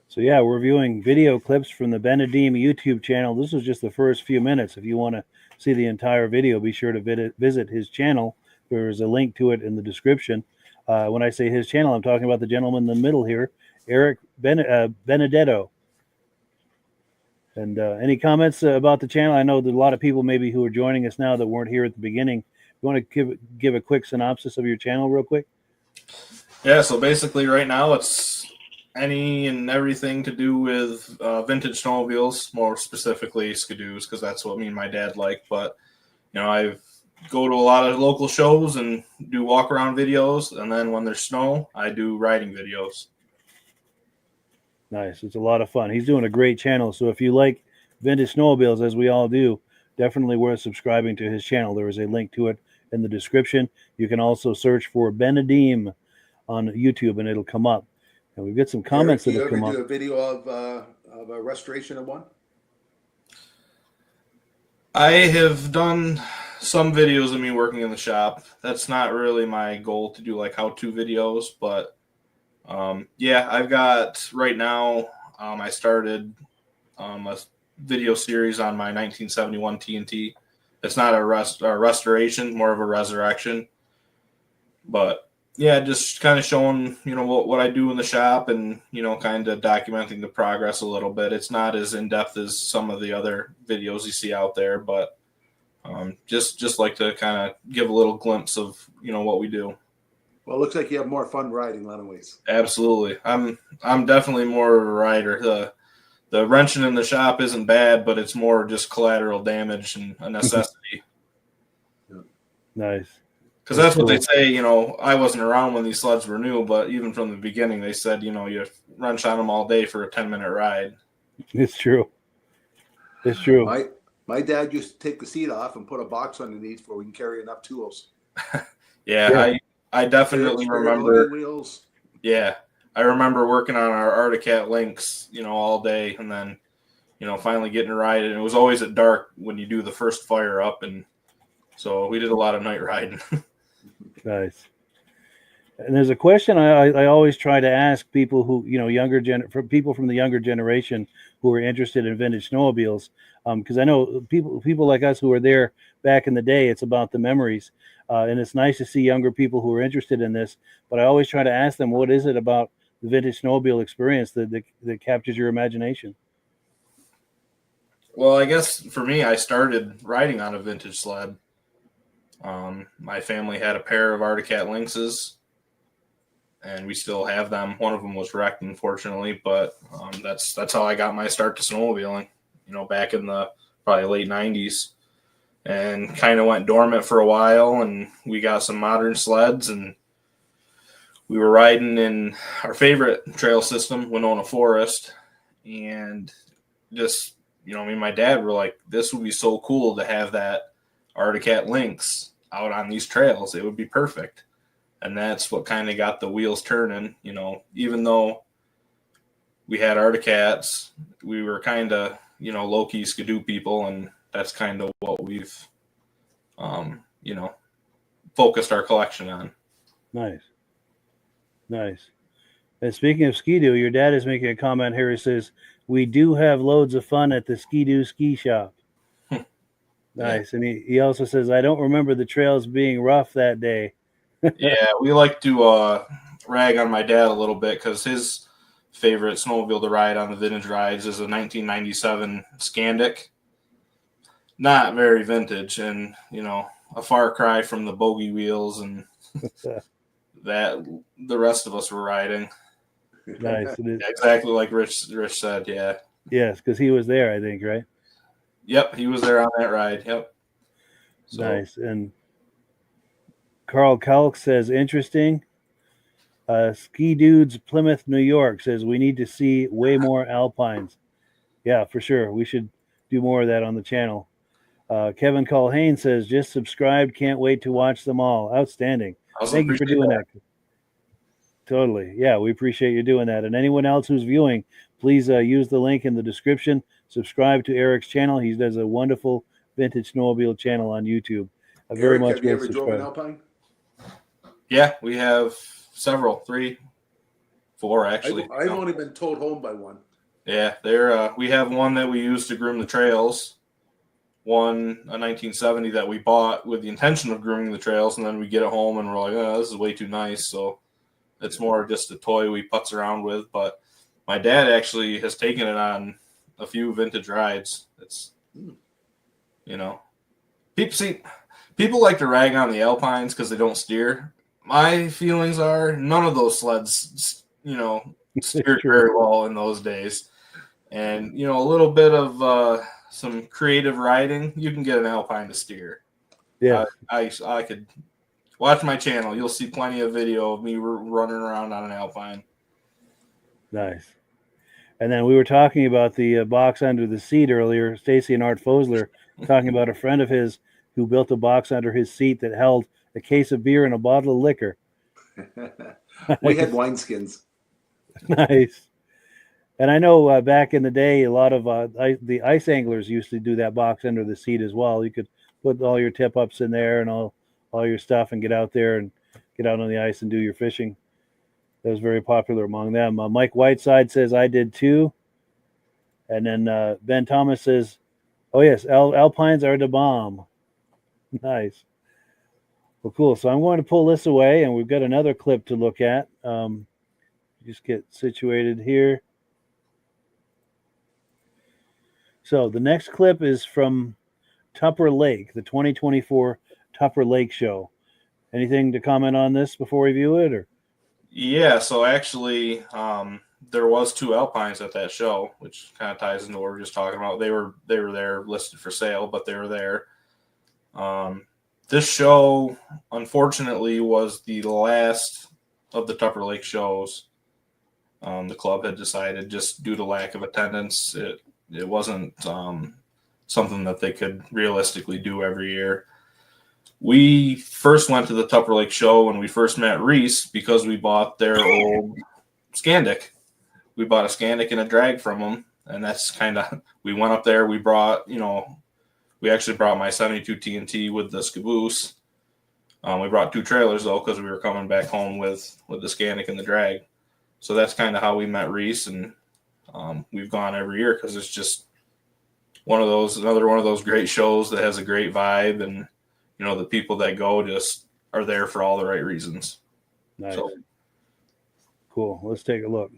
So yeah, we're viewing video clips from the Benedeem YouTube channel. This was just the first few minutes. If you want to see the entire video, be sure to visit his channel. There's a link to it in the description. When I say his channel, I'm talking about the gentleman in the middle here, Eric Benedetto. And any comments about the channel? I know that a lot of people maybe who are joining us now that weren't here at the beginning. You want to give a quick synopsis of your channel real quick? Yeah, so basically right now it's any and everything to do with vintage snowmobiles, more specifically skidoos, because that's what me and my dad like. But I go to a lot of local shows and do walk around videos, and then when there's snow, I do riding videos. Nice. It's a lot of fun. He's doing a great channel. So if you like vintage snowmobiles, as we all do, definitely worth subscribing to his channel. There is a link to it in the description. You can also search for Benedeem on YouTube, and it'll come up. And we've got some comments that have come up. Do a video of a restoration of one? I have done some videos of me working in the shop. That's not really my goal to do like how-to videos, but yeah, I've got right now. I started a video series on my 1971 TNT. It's not a restoration, more of a resurrection. But yeah, just kind of showing what I do in the shop and kind of documenting the progress a little bit. It's not as in depth as some of the other videos you see out there, but just like to kind of give a little glimpse of what we do. Well, it looks like you have more fun riding, anyways. Absolutely. I'm definitely more of a rider. The wrenching in the shop isn't bad, but it's more just collateral damage and a necessity. Nice. Because that's what they say. I wasn't around when these sleds were new, but even from the beginning, they said, you wrench on them all day for a 10-minute ride. It's true. It's true. My dad used to take the seat off and put a box underneath where we can carry enough tools. Yeah. I definitely remember. Wheels. Yeah, I remember working on our Articat links, all day, and then, finally getting to ride it. And it was always at dark when you do the first fire up, and so we did a lot of night riding. Nice. And there's a question I always try to ask people who, people from the younger generation who are interested in vintage snowmobiles, because I know people like us who were there back in the day. It's about the memories, and it's nice to see younger people who are interested in this. But I always try to ask them, what is it about the vintage snowmobile experience that captures your imagination? Well, I guess for me, I started riding on a vintage sled. My family had a pair of Articat Lynxes, and we still have them. One of them was wrecked, unfortunately, but that's how I got my start to snowmobiling, back in the probably late 90s, and kind of went dormant for a while, and we got some modern sleds, and we were riding in our favorite trail system, Winona Forest, and just, me and my dad were like, this would be so cool to have that Articat Lynx out on these trails. It would be perfect. And that's what kind of got the wheels turning. Even though we had Articats, we were kind of, low-key skidoo people, and that's kind of what we've, focused our collection on. Nice. And speaking of skidoo, your dad is making a comment here. He says, we do have loads of fun at the skidoo ski shop. Nice. And he also says, I don't remember the trails being rough that day. Yeah, we like to rag on my dad a little bit because his favorite snowmobile to ride on the vintage rides is a 1997 Scandic. Not very vintage, and a far cry from the bogey wheels and that the rest of us were riding. Nice. Yeah, exactly like Rich said. Yeah. Yes, because he was there, I think, right? Yep, he was there on that ride. Yep. So. Nice. And Carl Kalk says, interesting. Ski Dudes Plymouth, New York says, we need to see way more Alpines. Yeah, for sure. We should do more of that on the channel. Kevin Colhane says, just subscribed. Can't wait to watch them all. Outstanding. Thank you for doing that. Totally. Yeah, we appreciate you doing that. And anyone else who's viewing, please use the link in the description. Subscribe to Eric's channel. He does a wonderful vintage snowmobile channel on YouTube. Eric, have you ever drove an Alpine? Yeah, we have several, 3, 4 actually. I've only been towed home by one. Yeah, we have one that we use to groom the trails. One, a 1970 that we bought with the intention of grooming the trails, and then we get it home and we're like, oh, this is way too nice. So it's more just a toy we putz around with. But my dad actually has taken it on a few vintage rides. It's, people like to rag on the Alpines because they don't steer. My feelings are none of those sleds, steered very well in those days. And, a little bit of some creative riding, you can get an Alpine to steer. Yeah. I could watch my channel. You'll see plenty of video of me running around on an Alpine. Nice. And then we were talking about the box under the seat earlier. Stacy and Art Fosler talking about a friend of his who built a box under his seat that held a case of beer and a bottle of liquor. We had wineskins. Nice. And I know back in the day, a lot of the ice anglers used to do that box under the seat as well. You could put all your tip ups in there and all your stuff and get out there and get out on the ice and do your fishing. That was very popular among them. Mike Whiteside says, I did too. And then Ben Thomas says, oh, yes, Alpines are the bomb. Nice. Well, cool. So I'm going to pull this away, and we've got another clip to look at. Just get situated here. So the next clip is from Tupper Lake, the 2024 Tupper Lake show. Anything to comment on this before we view it? Or? Yeah, so actually there was 2 Alpines at that show, which kind of ties into what we were just talking about. They were there listed for sale, but they were there. This show, unfortunately, was the last of the Tupper Lake shows. The club had decided, just due to lack of attendance, it wasn't something that they could realistically do every year. We first went to the Tupper Lake show when we first met Reese because we bought their old Scandic. We bought a Scandic and a drag from them, and that's kind of, we went up there. We brought, we actually brought my 72 TNT with the caboose. We brought 2 trailers though because we were coming back home with the Scandic and the drag. So that's kind of how we met Reese, and we've gone every year because it's just another one of those great shows that has a great vibe, and the people that go just are there for all the right reasons. Nice. So, cool. Let's take a look.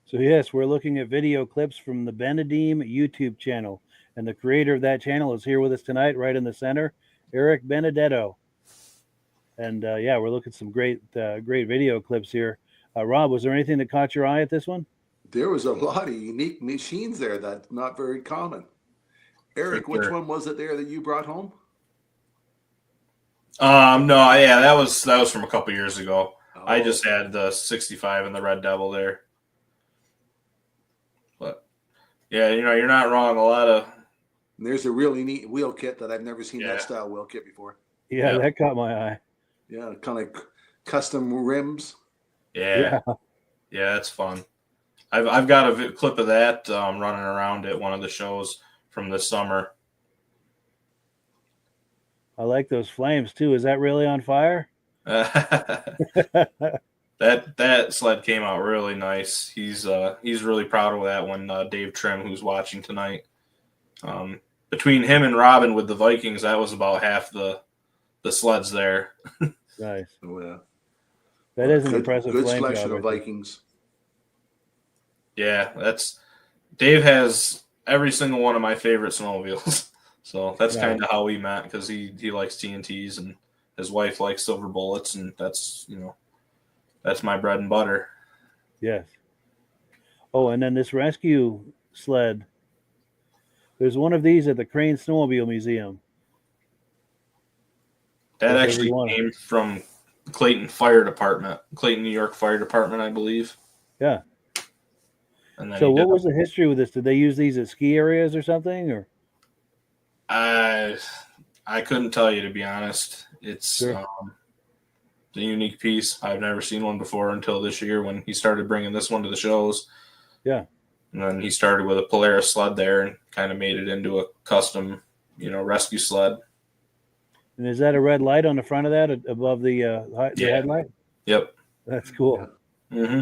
So yes, we're looking at video clips from the Benedeem YouTube channel, and the creator of that channel is here with us tonight, right in the center, Eric Benedetto. And yeah, we're looking at some great video clips here. Rob, was there anything that caught your eye at this one? There was a lot of unique machines there that's not very common. Eric, For which sure. one was it there that you brought home? No, yeah, that was from a couple years ago. Oh, I just had the 65 and the Red Devil there. But yeah, you're not wrong. A lot of and there's a really neat wheel kit that I've never seen Yeah. that style wheel kit before. Yeah, Yeah. that caught my eye. Yeah, kind of custom rims. yeah, that's fun. I've got a clip of that running around at one of the shows from this summer. I like those flames too. Is that really on fire? That sled came out really nice. He's really proud of that one. Dave Trim, who's watching tonight, between him and Robin with the Vikings, that was about half the sleds there. Nice. Oh, yeah. That is an Good- impressive Good flame selection job of right there. Vikings. Yeah, Dave has every single one of my favorite snowmobiles. So that's Yeah. kind of how we met, because he likes TNTs and his wife likes silver bullets, and that's my bread and butter. Yes. Oh, and then this rescue sled. There's one of these at the Crane Snowmobile Museum. That That's actually every one. came from Clayton Fire Department, Clayton, New York Fire Department, I believe. Yeah. And then So he what did- was the history with this? Did they use these at ski areas or something? Or I couldn't tell you, to be honest. It's Sure. a unique piece. I've never seen one before until this year when he started bringing this one to the shows. Yeah. And then he started with a Polaris sled there and kind of made it into a custom, rescue sled. and is that a red light on the front of that above the the Yeah. headlight? Yep. That's cool. hmm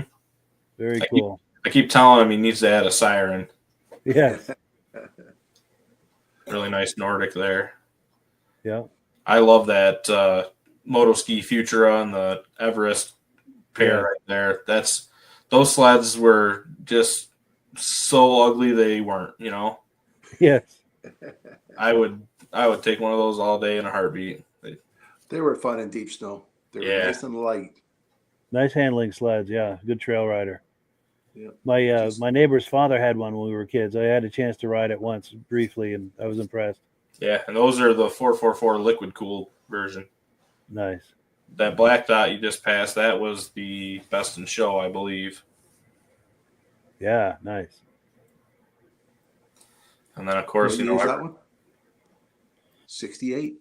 Very I cool. I keep telling him he needs to add a siren. Yes. Really nice Nordic there. Yeah. I love that Motoski Futura and the Everest pair Yeah. right there. Those sleds were just so ugly they weren't. Yes. I would take one of those all day in a heartbeat. They were fun in deep snow. They were Yeah. nice and light. Nice handling sleds. Yeah. Good trail rider. Yeah. My neighbor's father had one when we were kids. I had a chance to ride it once briefly, and I was impressed. Yeah, and those are the 444 liquid cool version. Nice. That black dot you just passed, that was the best in show, I believe. Yeah. Nice. And then of course, What year is that one? 68.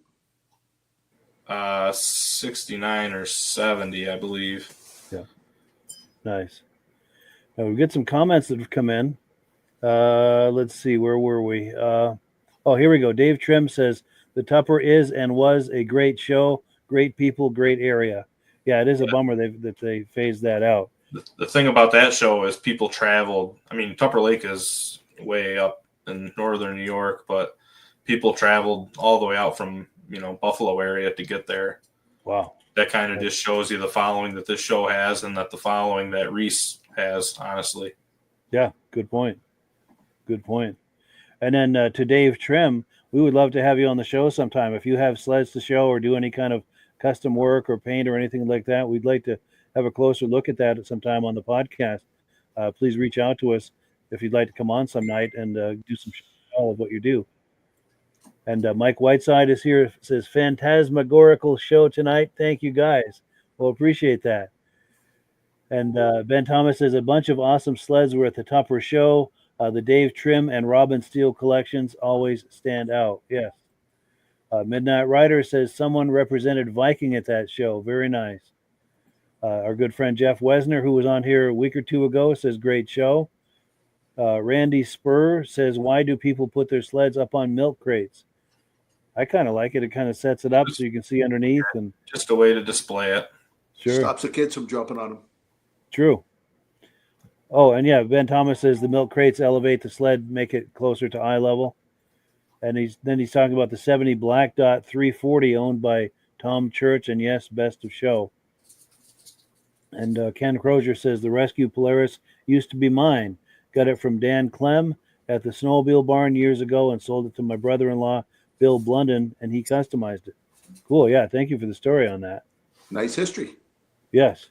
69 or 70, I believe. Nice. Now we get some comments that have come in. Let's see, where were we? Oh, here we go. Dave Trim says the Tupper is and was a great show, great people, great area. Yeah, it is a bummer that they phased that out. The thing about that show is people traveled. I mean, Tupper Lake is way up in northern New York, but people traveled all the way out from Buffalo area to get there. Wow. That kind of just shows you the following that this show has, and that the following that Reese has, honestly. Yeah, good point. Good point. And then to Dave Trim, we would love to have you on the show sometime. If you have sleds to show or do any kind of custom work or paint or anything like that, we'd like to have a closer look at that at some time on the podcast. Please reach out to us if you'd like to come on some night and do some show of what you do. And Mike Whiteside is here, says, phantasmagorical show tonight. Thank you, guys. We'll appreciate that. And Ben Thomas says, a bunch of awesome sleds were at the Tupper show. The Dave Trim and Robin Steele collections always stand out. Yes. Midnight Rider says, someone represented Viking at that show. Very nice. Our good friend Jeff Wesner, who was on here a week or two ago, says, great show. Randy Spur says, why do people put their sleds up on milk crates? I kind of like it. It kind of sets it up so you can see underneath. And Just a way to display it. sure, Stops the kids from jumping on them. true. Oh, and yeah, Ben Thomas says the milk crates elevate the sled, make it closer to eye level. And he's talking about the 70 Black Dot 340 owned by Tom Church, and yes, best of show. And Ken Crozier says the Rescue Polaris used to be mine. Got it from Dan Clem at the Snowmobile Barn years ago and sold it to my brother-in-law, Bill Blunden, and he customized it. Cool. Yeah. Thank you for the story on that. Nice history. Yes.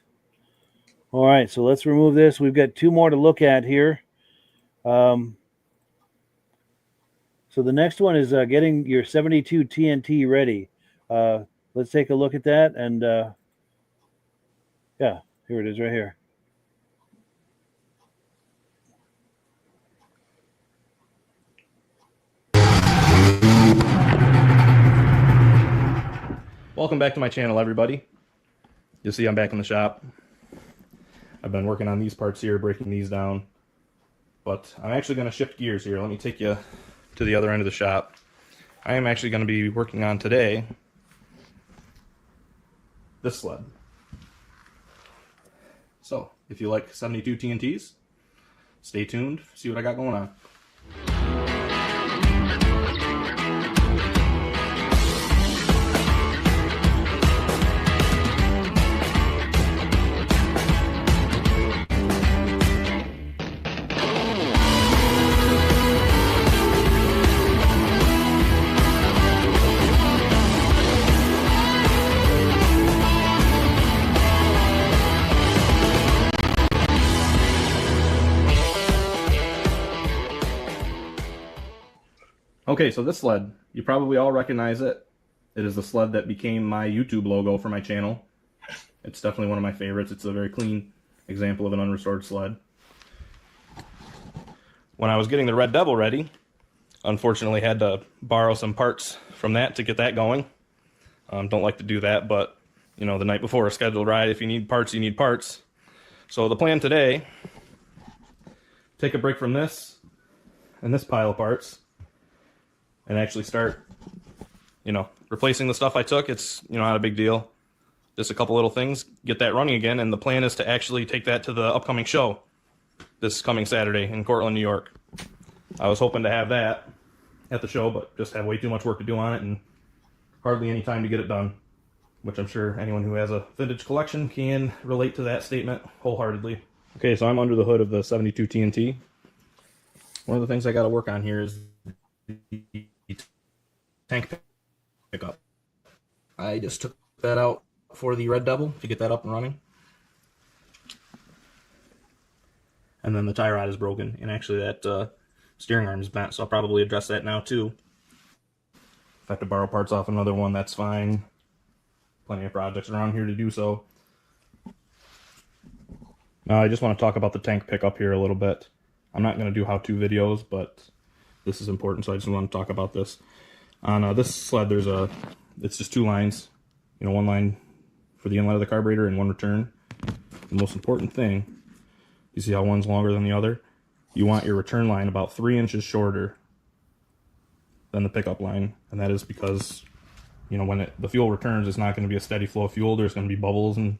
All right. So let's remove this. We've got 2 more to look at here. So the next one is getting your 72 TNT ready. Let's take a look at that. And yeah, here it is right here. Welcome back to my channel, everybody. You'll see I'm back in the shop. I've been working on these parts here, breaking these down. But I'm actually going to shift gears here. Let me take you to the other end of the shop. I am actually going to be working on today this sled. So, if you like 72 TNTs, stay tuned, see what I got going on. Okay, so this sled, you probably all recognize it. It is the sled that became my YouTube logo for my channel. It's definitely one of my favorites. It's a very clean example of an unrestored sled. When I was getting the Red Devil ready, unfortunately had to borrow some parts from that to get that going. Don't like to do that, but you know, the night before a scheduled ride, if you need parts, you need parts. So the plan today, take a break from this and this pile of parts, and actually start, you know, replacing the stuff I took. It's, you know, not a big deal. Just a couple little things, get that running again, and the plan is to actually take that to the upcoming show this coming Saturday in Cortland, New York. I was hoping to have that at the show, but just have way too much work to do on it and hardly any time to get it done, which I'm sure anyone who has a vintage collection can relate to that statement wholeheartedly. Okay, so I'm under the hood of the 72 TNT. One of the things I got to work on here is the tank pickup. I just took that out for the Red Devil to get that up and running. And then the tie rod is broken, and actually that steering arm is bent, so I'll probably address that now too. If I have to borrow parts off another one, that's fine. Plenty of projects around here to do so. Now I just want to talk about the tank pickup here a little bit. I'm not going to do how-to videos, but this is important, so I just want to talk about this. On this sled, it's just 2 lines. You know, 1 line for the inlet of the carburetor and 1 return. The most important thing, you see how one's longer than the other? You want your return line about 3 inches shorter than the pickup line, and that is because, you know, when the fuel returns, it's not going to be a steady flow of fuel. There's going to be bubbles and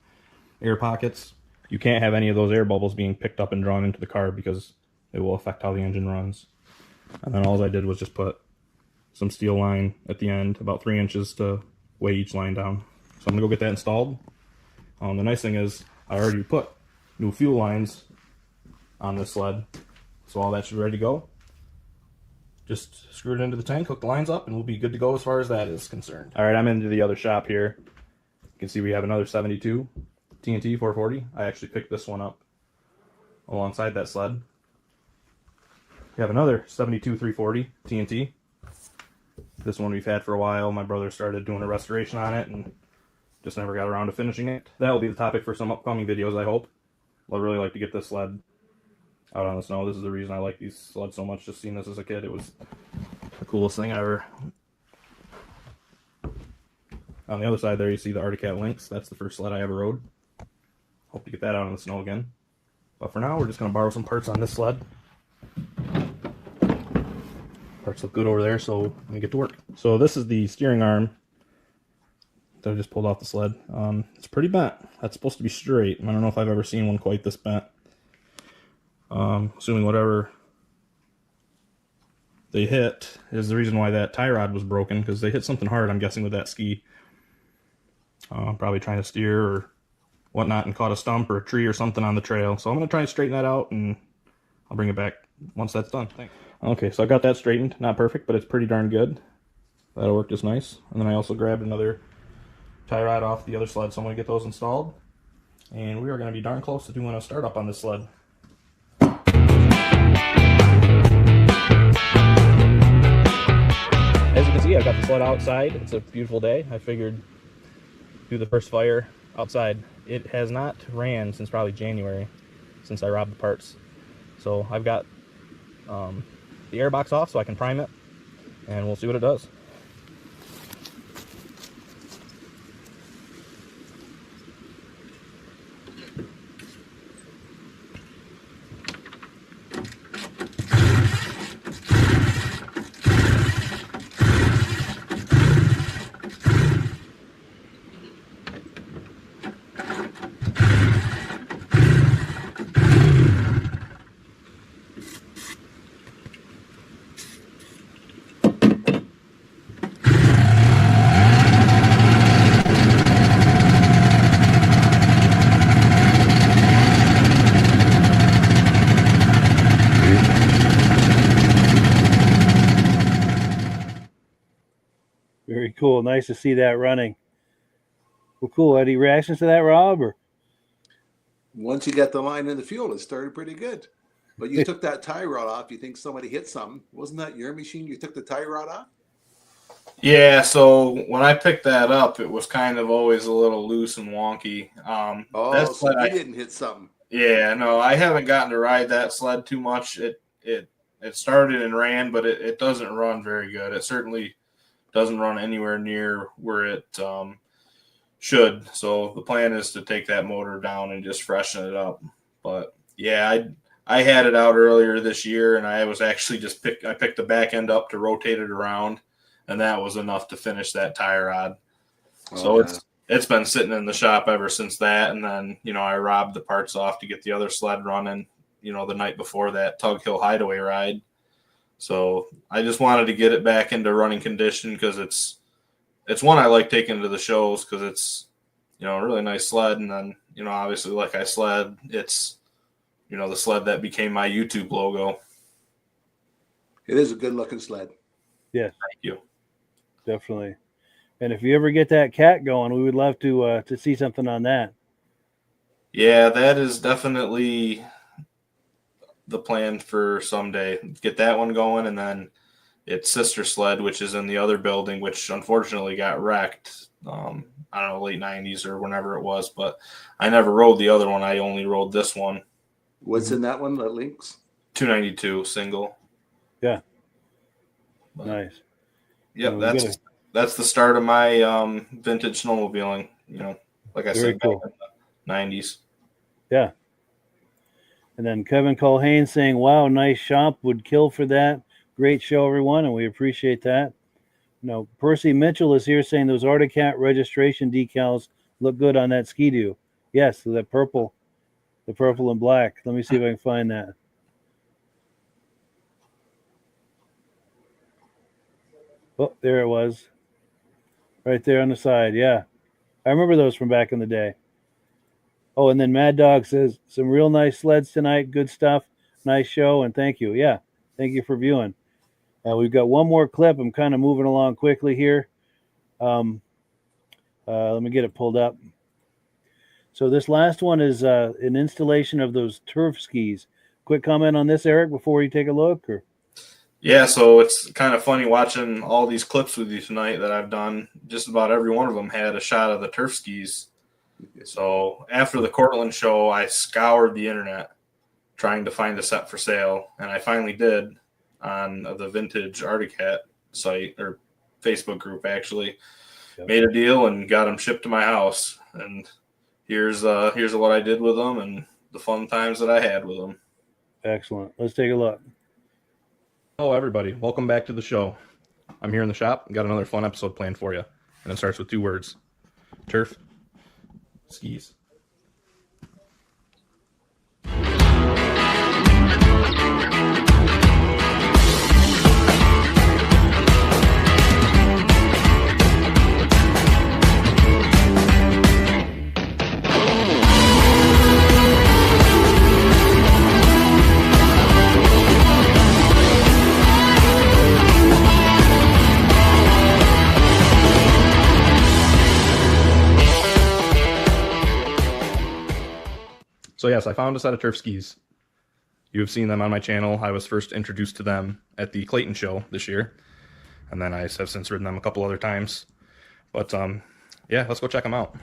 air pockets. You can't have any of those air bubbles being picked up and drawn into the car because it will affect how the engine runs. And then all I did was just put some steel line at the end, about 3 inches to weigh each line down. So I'm going to go get that installed. The nice thing is I already put new fuel lines on this sled, so all that should be ready to go. Just screw it into the tank, hook the lines up, and we'll be good to go as far as that is concerned. All right, I'm into the other shop here. You can see we have another 72 TNT 440. I actually picked this one up alongside that sled. We have another 72 340 TNT. This one we've had for a while. My brother started doing a restoration on it and just never got around to finishing it. That will be the topic for some upcoming videos, I hope. I'd really like to get this sled out on the snow. This is the reason I like these sleds so much. Just seeing this as a kid, it was the coolest thing ever. On the other side there, you see the Arctic Cat Lynx. That's the first sled I ever rode. Hope to get that out on the snow again. But for now, we're just going to borrow some parts on this sled. Parts look good over there, so let me get to work. So this is the steering arm that I just pulled off the sled. It's pretty bent. That's supposed to be straight. I don't know if I've ever seen one quite this bent. Assuming whatever they hit is the reason why that tie rod was broken, because they hit something hard, I'm guessing, with that ski. Probably trying to steer or whatnot and caught a stump or a tree or something on the trail. So I'm going to try and straighten that out, and I'll bring it back once that's done. Thanks. Okay, so I got that straightened. Not perfect, but it's pretty darn good. That'll work just nice. And then I also grabbed another tie rod off the other sled, so I'm going to get those installed. And we are going to be darn close to doing a startup on this sled. As you can see, I've got the sled outside. It's a beautiful day. I figured do the first fire outside. It has not ran since probably January, since I robbed the parts. So I've got the air box off so I can prime it, and we'll see what it does. Very cool. Nice to see that running. Well, cool. Any reactions to that, Rob? Or? Once you got the line in the fuel, it started pretty good. But you took that tie rod off. You think somebody hit something. Wasn't that your machine? You took the tie rod off? Yeah, so when I picked that up, it was kind of always a little loose and wonky. That's so you didn't hit something. Yeah, no, I haven't gotten to ride that sled too much. It started and ran, but it doesn't run very good. It certainly doesn't run anywhere near where it should. So the plan is to take that motor down and just freshen it up. But yeah, I had it out earlier this year, and I was actually I picked the back end up to rotate it around, and that was enough to finish that tie rod. So it's been sitting in the shop ever since that. And then, I robbed the parts off to get the other sled running, the night before that Tug Hill Hideaway ride. So I just wanted to get it back into running condition because it's one I like taking to the shows because it's, a really nice sled. And then, obviously like I sled, it's, the sled that became my YouTube logo. It is a good looking sled. Yes. Thank you. Definitely. And if you ever get that cat going, we would love to see something on that. Yeah, that is definitely the plan for someday. Get that one going, and then its sister sled, which is in the other building, which unfortunately got wrecked. I don't know, late 90s or whenever it was, but I never rode the other one. I only rode this one. What's in that one that links? 292 single. Yeah. But, nice. Yep, that's the start of my vintage snowmobiling. Like I said, cool. back in the 90s. Yeah. And then Kevin Colhane saying, wow, nice shop, would kill for that. Great show, everyone, and we appreciate that. Percy Mitchell is here saying those Arctic Cat registration decals look good on that Ski-Doo. Yes, the purple and black. Let me see if I can find that. Oh, there it was. Right there on the side, yeah. I remember those from back in the day. Oh, and then Mad Dog says, some real nice sleds tonight. Good stuff. Nice show, and thank you. Yeah, thank you for viewing. We've got one more clip. I'm kind of moving along quickly here. Let me get it pulled up. So this last one is an installation of those turf skis. Quick comment on this, Eric, before you take a look? Or? Yeah, so it's kind of funny watching all these clips with you tonight that I've done. Just about every one of them had a shot of the turf skis. So after the Cortland show, I scoured the internet trying to find a set for sale, and I finally did on the Vintage Arctic Cat site or Facebook group. Actually, made a deal and got them shipped to my house. And here's what I did with them and the fun times that I had with them. Excellent. Let's take a look. Hello, everybody. Welcome back to the show. I'm here in the shop. Got another fun episode planned for you, and it starts with 2 words: turf skis. So yes, I found a set of turf skis. You have seen them on my channel. I was first introduced to them at the Clayton show this year, and then I have since ridden them a couple other times. But yeah, let's go check them out.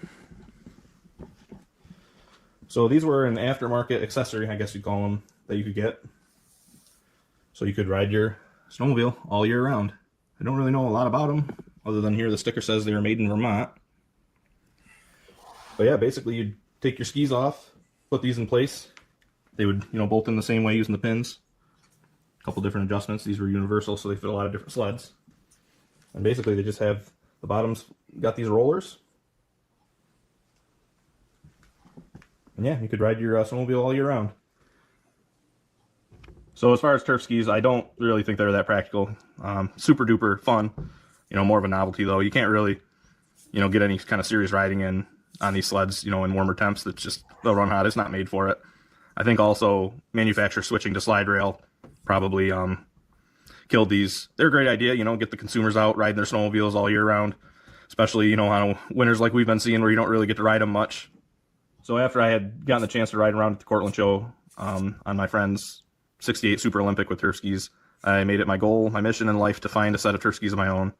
So these were an aftermarket accessory, I guess you'd call them, that you could get. So you could ride your snowmobile all year round. I don't really know a lot about them, other than here the sticker says they were made in Vermont. But yeah, basically you'd take your skis off, put these in place. They would, bolt in the same way using the pins. A couple different adjustments. These were universal, so they fit a lot of different sleds. And basically they just have the bottoms got these rollers. And yeah, you could ride your snowmobile all year round. So as far as turf skis, I don't really think they're that practical. Super duper fun. More of a novelty though. You can't really, get any kind of serious riding in on these sleds, in warmer temps. That's just, they'll run hot. It's not made for it. I think also manufacturers switching to slide rail probably killed these. They're a great idea, get the consumers out riding their snowmobiles all year round, especially, on winters like we've been seeing where you don't really get to ride them much. So after I had gotten the chance to ride around at the Cortland show on my friend's 68 Super Olympic with turf skis, I made it my goal, my mission in life to find a set of turf skis of my own.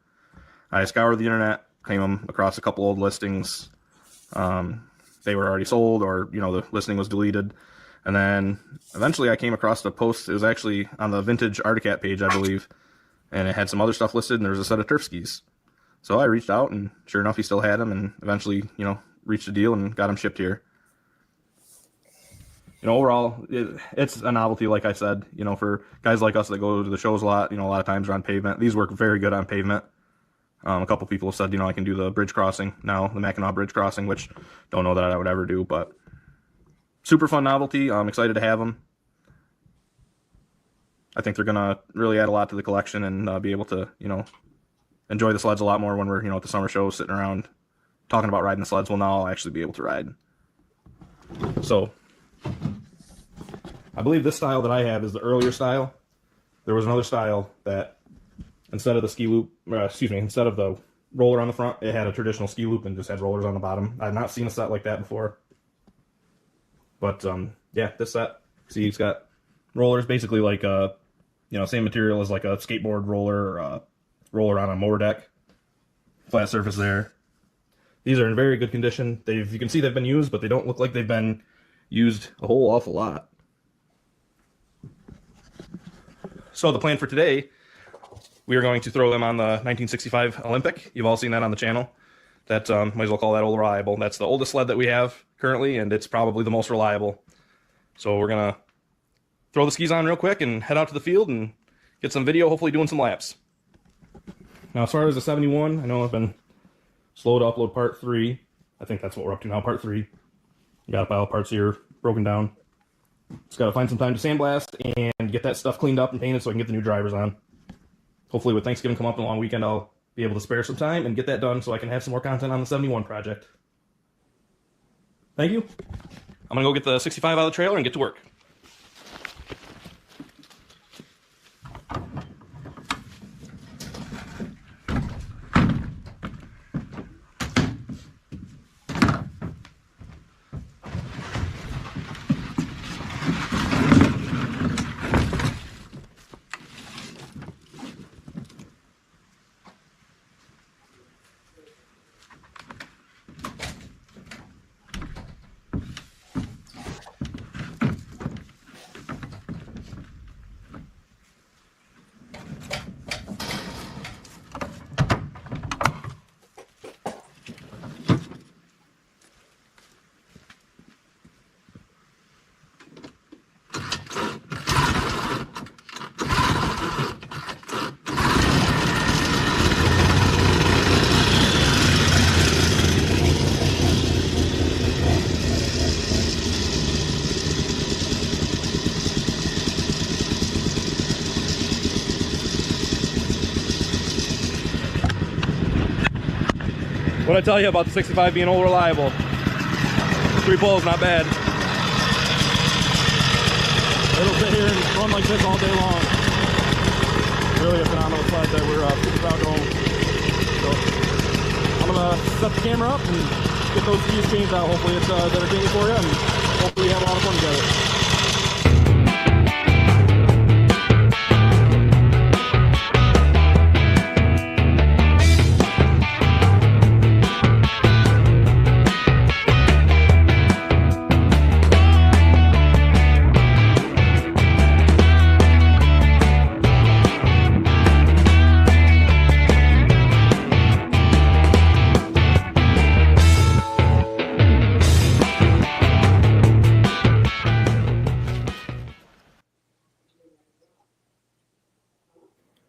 I scoured the internet, came across a couple old listings. They were already sold, or, the listing was deleted. And then eventually I came across a post. It was actually on the Vintage Articat page, I believe, and it had some other stuff listed, and there was a set of turf skis. So I reached out, and sure enough, he still had them, and eventually, reached a deal and got them shipped here. Overall, it's a novelty, like I said, for guys like us that go to the shows a lot, a lot of times are on pavement. These work very good on pavement. A couple people have said, I can do the bridge crossing now, the Mackinac Bridge crossing, which don't know that I would ever do, but super fun novelty. I'm excited to have them. I think they're going to really add a lot to the collection and be able to, enjoy the sleds a lot more when we're, at the summer shows sitting around talking about riding the sleds. Well, now I'll actually be able to ride. So I believe this style that I have is the earlier style. There was another style that instead of the ski loop, instead of the roller on the front, it had a traditional ski loop and just had rollers on the bottom. I've not seen a set like that before. But, yeah, this set, see, it's got rollers, basically like a, same material as like a skateboard roller or a roller on a mower deck. Flat surface there. These are in very good condition. You can see they've been used, but they don't look like they've been used a whole awful lot. So the plan for today, we are going to throw them on the 1965 Olympic. You've all seen that on the channel. That, might as well call that old reliable. That's the oldest sled that we have currently, and it's probably the most reliable. So we're going to throw the skis on real quick and head out to the field and get some video, hopefully doing some laps. Now, as far as the 71, I know I've been slow to upload part 3. I think that's what we're up to now, part 3. Got a pile of parts here broken down. Just got to find some time to sandblast and get that stuff cleaned up and painted so I can get the new drivers on. Hopefully with Thanksgiving come up in a long weekend, I'll be able to spare some time and get that done so I can have some more content on the 71 project. Thank you. I'm going to go get the 65 out of the trailer and get to work. What I tell you about the 65 being old reliable. 3 poles, not bad. It'll sit here and run like this all day long. Really a phenomenal sled that we're super proud to own. So I'm gonna set the camera up and get those skis changed out. Hopefully it's entertaining for you. And hopefully have a lot of fun together.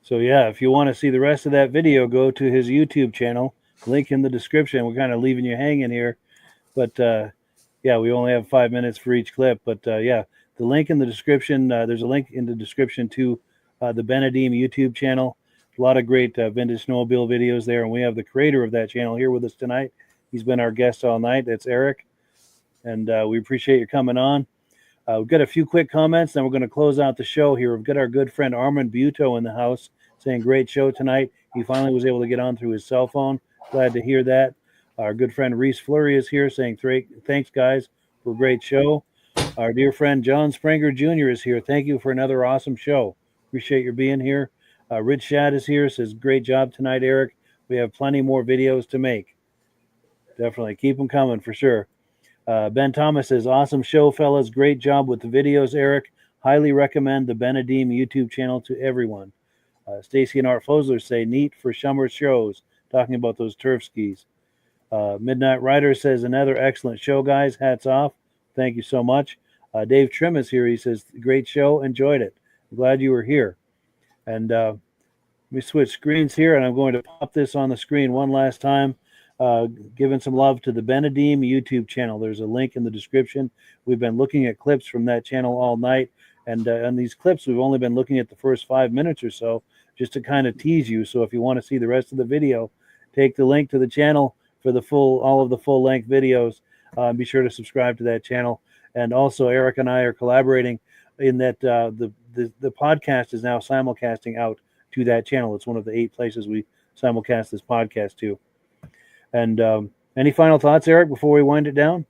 So yeah, if you want to see the rest of that video, go to his YouTube channel. Link in the description. We're kind of leaving you hanging here, but yeah, we only have 5 minutes for each clip. But yeah, the link in the description. There's a link in the description to the Benedeem YouTube channel. A lot of great vintage snowmobile videos there, and we have the creator of that channel here with us tonight. He's been our guest all night. That's Eric, and we appreciate you coming on. We've got a few quick comments, then we're going to close out the show here. We've got our good friend Armand Buto in the house saying, great show tonight. He finally was able to get on through his cell phone. Glad to hear that. Our good friend Reese Fleury is here saying, thanks, guys, for a great show. Our dear friend John Spranger Jr. is here. Thank you for another awesome show. Appreciate your being here. Rich Shad is here, says, great job tonight, Eric. We have plenty more videos to make. Definitely. Keep them coming for sure. Ben Thomas says, awesome show, fellas. Great job with the videos, Eric. Highly recommend the Benedeem YouTube channel to everyone. Stacy and Art Fosler say, neat for summer shows, talking about those turf skis. Midnight Rider says, another excellent show, guys. Hats off. Thank you so much. Dave Trim is here. He says, great show. Enjoyed it. I'm glad you were here. And we switch screens here, and I'm going to pop this on the screen one last time. Giving some love to the Benedeem YouTube channel. There's a link in the description. We've been looking at clips from that channel all night, and on these clips we've only been looking at the first 5 minutes or so just to kind of tease you. So if you want to see the rest of the video, take the link to the channel for the all of the full-length videos. Be sure to subscribe to that channel. And also Eric and I are collaborating in that the podcast is now simulcasting out to that channel. It's one of the 8 places we simulcast this podcast to. And any final thoughts, Eric, before we wind it down?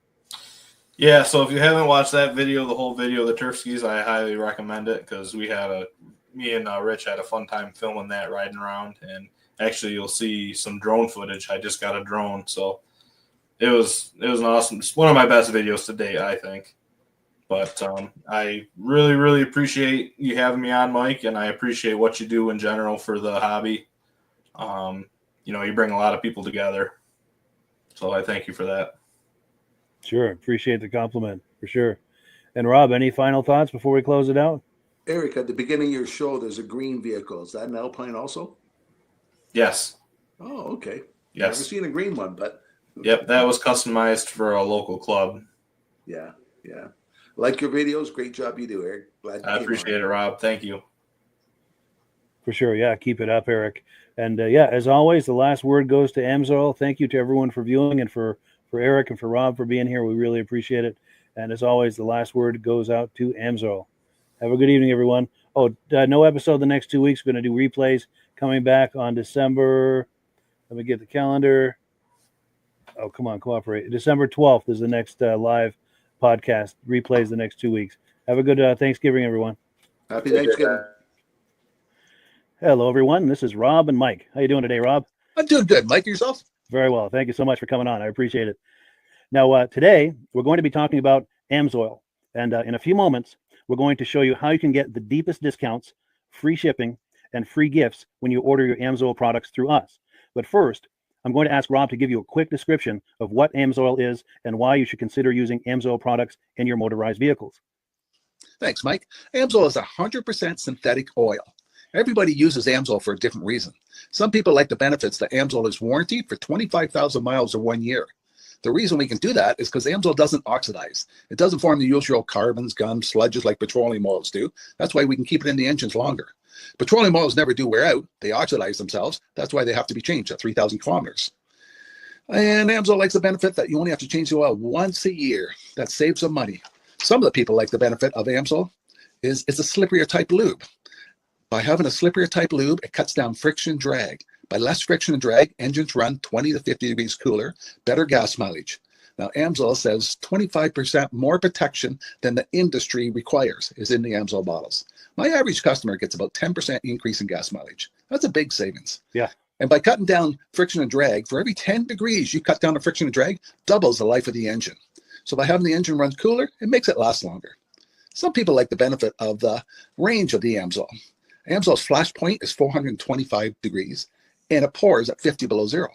Yeah, so if you haven't watched that video, the whole video of the turf skis, I highly recommend it because me and Rich had a fun time filming that, riding around. And actually, you'll see some drone footage. I just got a drone, so it was an awesome. It's one of my best videos to date, I think. But I really, really appreciate you having me on, Mike, and I appreciate what you do in general for the hobby. You bring a lot of people together. So I thank you for that. Sure. Appreciate the compliment for sure. And Rob, any final thoughts before we close it out? Eric, at the beginning of your show, there's a green vehicle. Is that an Alpine also? Yes. Oh, okay. Yes. Never seen a green one, but. Yep, that was customized for a local club. Yeah. Like your videos. Great job you do, Eric. I appreciate it, Rob. Thank you. For sure. Yeah, keep it up, Eric. And yeah, as always, the last word goes to Amsoil. Thank you to everyone for viewing and for Eric and for Rob for being here. We really appreciate it. And as always, the last word goes out to Amsoil. Have a good evening, everyone. Oh, no episode the next 2 weeks. We're going to do replays coming back on December. Let me get the calendar. Oh, come on, cooperate. December 12th is the next live podcast. Replays the next 2 weeks. Have a good Thanksgiving, everyone. Happy Thanksgiving. Hello, everyone. This is Rob and Mike. How you doing today, Rob? I'm doing good. Mike, yourself? Very well. Thank you so much for coming on. I appreciate it. Now, today, we're going to be talking about Amsoil. And in a few moments, we're going to show you how you can get the deepest discounts, free shipping, and free gifts when you order your Amsoil products through us. But first, I'm going to ask Rob to give you a quick description of what Amsoil is and why you should consider using Amsoil products in your motorized vehicles. Thanks, Mike. Amsoil is 100% synthetic oil. Everybody uses Amsoil for a different reason. Some people like the benefits that Amsoil is warranted for 25,000 miles or 1 year. The reason we can do that is because Amsoil doesn't oxidize. It doesn't form the usual carbons, gums, sludges like petroleum oils do. That's why we can keep it in the engines longer. Petroleum oils never do wear out. They oxidize themselves. That's why they have to be changed at 3,000 kilometers. And Amsoil likes the benefit that you only have to change the oil once a year. That saves some money. Some of the people like the benefit of Amsoil is it's a slipperier type lube. By having a slipperier type lube, it cuts down friction drag. By less friction and drag, engines run 20 to 50 degrees cooler, better gas mileage. Now, Amsoil says 25% more protection than the industry requires is in the Amsoil bottles. My average customer gets about 10% increase in gas mileage. That's a big savings. Yeah. And by cutting down friction and drag, for every 10 degrees you cut down the friction and drag, doubles the life of the engine. So by having the engine run cooler, it makes it last longer. Some people like the benefit of the range of the Amsoil. Amsoil's flash point is 425 degrees, and it pours at 50 below zero.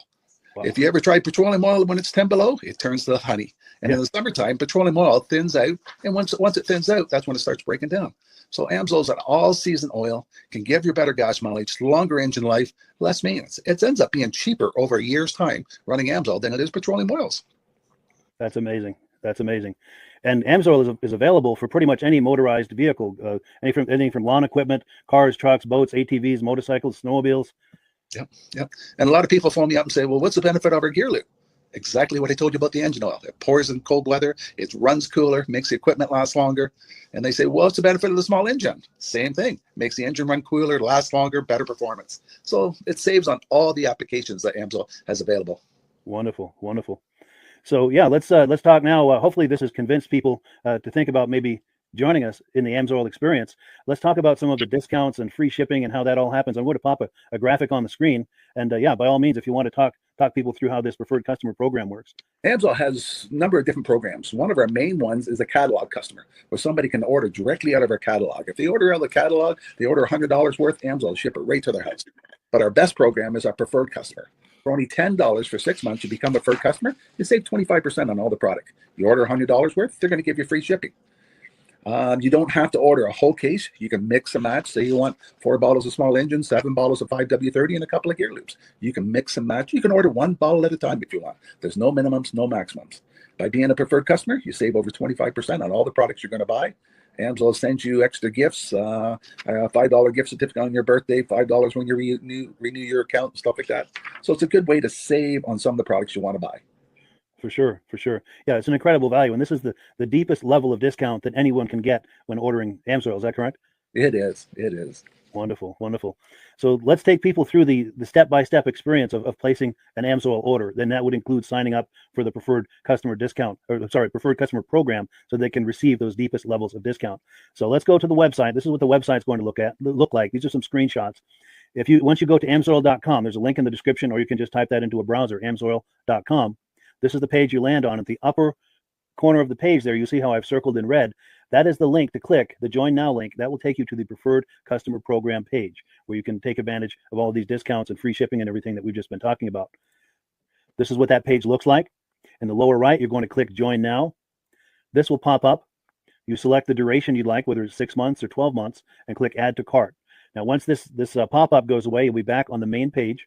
Wow. If you ever try petroleum oil when it's 10 below, it turns to honey. And in the summertime, petroleum oil thins out, and once it thins out, that's when it starts breaking down. So Amsoil's an all-season oil, can give you better gas mileage, longer engine life, less maintenance. It ends up being cheaper over a year's time running Amsoil than it is petroleum oils. That's amazing. That's amazing. And Amsoil is available for pretty much any motorized vehicle, anything from lawn equipment, cars, trucks, boats, ATVs, motorcycles, snowmobiles. Yep. And a lot of people phone me up and say, well, what's the benefit of our gear loop? Exactly what I told you about the engine oil. It pours in cold weather, it runs cooler, makes the equipment last longer. And they say, well, what's the benefit of the small engine? Same thing. Makes the engine run cooler, last longer, better performance. So it saves on all the applications that Amsoil has available. Wonderful, wonderful. So yeah, let's talk now. Hopefully this has convinced people to think about maybe joining us in the Amsoil experience. Let's talk about some of the discounts and free shipping and how that all happens. I'm going to pop a graphic on the screen. And yeah, by all means, if you want to talk people through how this preferred customer program works. Amsoil has a number of different programs. One of our main ones is a catalog customer, where somebody can order directly out of our catalog. If they order out of the catalog, they order $100 worth, Amsoil will ship it right to their house. But our best program is our preferred customer. For only $10 for 6 months, you become a preferred customer, you save 25% on all the product. You order $100 worth, they're going to give you free shipping. You don't have to order a whole case. You can mix and match. Say you want 4 bottles of small engine, 7 bottles of 5W30, and a couple of gear loops. You can mix and match. You can order 1 bottle at a time if you want. There's no minimums, no maximums. By being a preferred customer, you save over 25% on all the products you're going to buy. Amsoil sends you extra gifts, a $5 gift certificate on your birthday, $5 when you renew your account, and stuff like that. So it's a good way to save on some of the products you want to buy. For sure. Yeah, it's an incredible value. And this is the deepest level of discount that anyone can get when ordering Amsoil. Is that correct? It is. Wonderful. So let's take people through the step-by-step experience of placing an Amsoil order. Then that would include signing up for the preferred customer preferred customer program, so they can receive those deepest levels of discount. So let's go to the website. This is what the website's going to look like. These are some screenshots. Once you go to amsoil.com, there's a link in the description, or you can just type that into a browser, amsoil.com. This is the page you land on. At the upper corner of the page there, you see how I've circled in red. That is the link to click, the Join Now link. That will take you to the Preferred Customer Program page, where you can take advantage of all of these discounts and free shipping and everything that we've just been talking about. This is what that page looks like. In the lower right, you're going to click Join Now. This will pop up. You select the duration you'd like, whether it's 6 months or 12 months, and click Add to Cart. Now, once this pop-up goes away, you'll be back on the main page.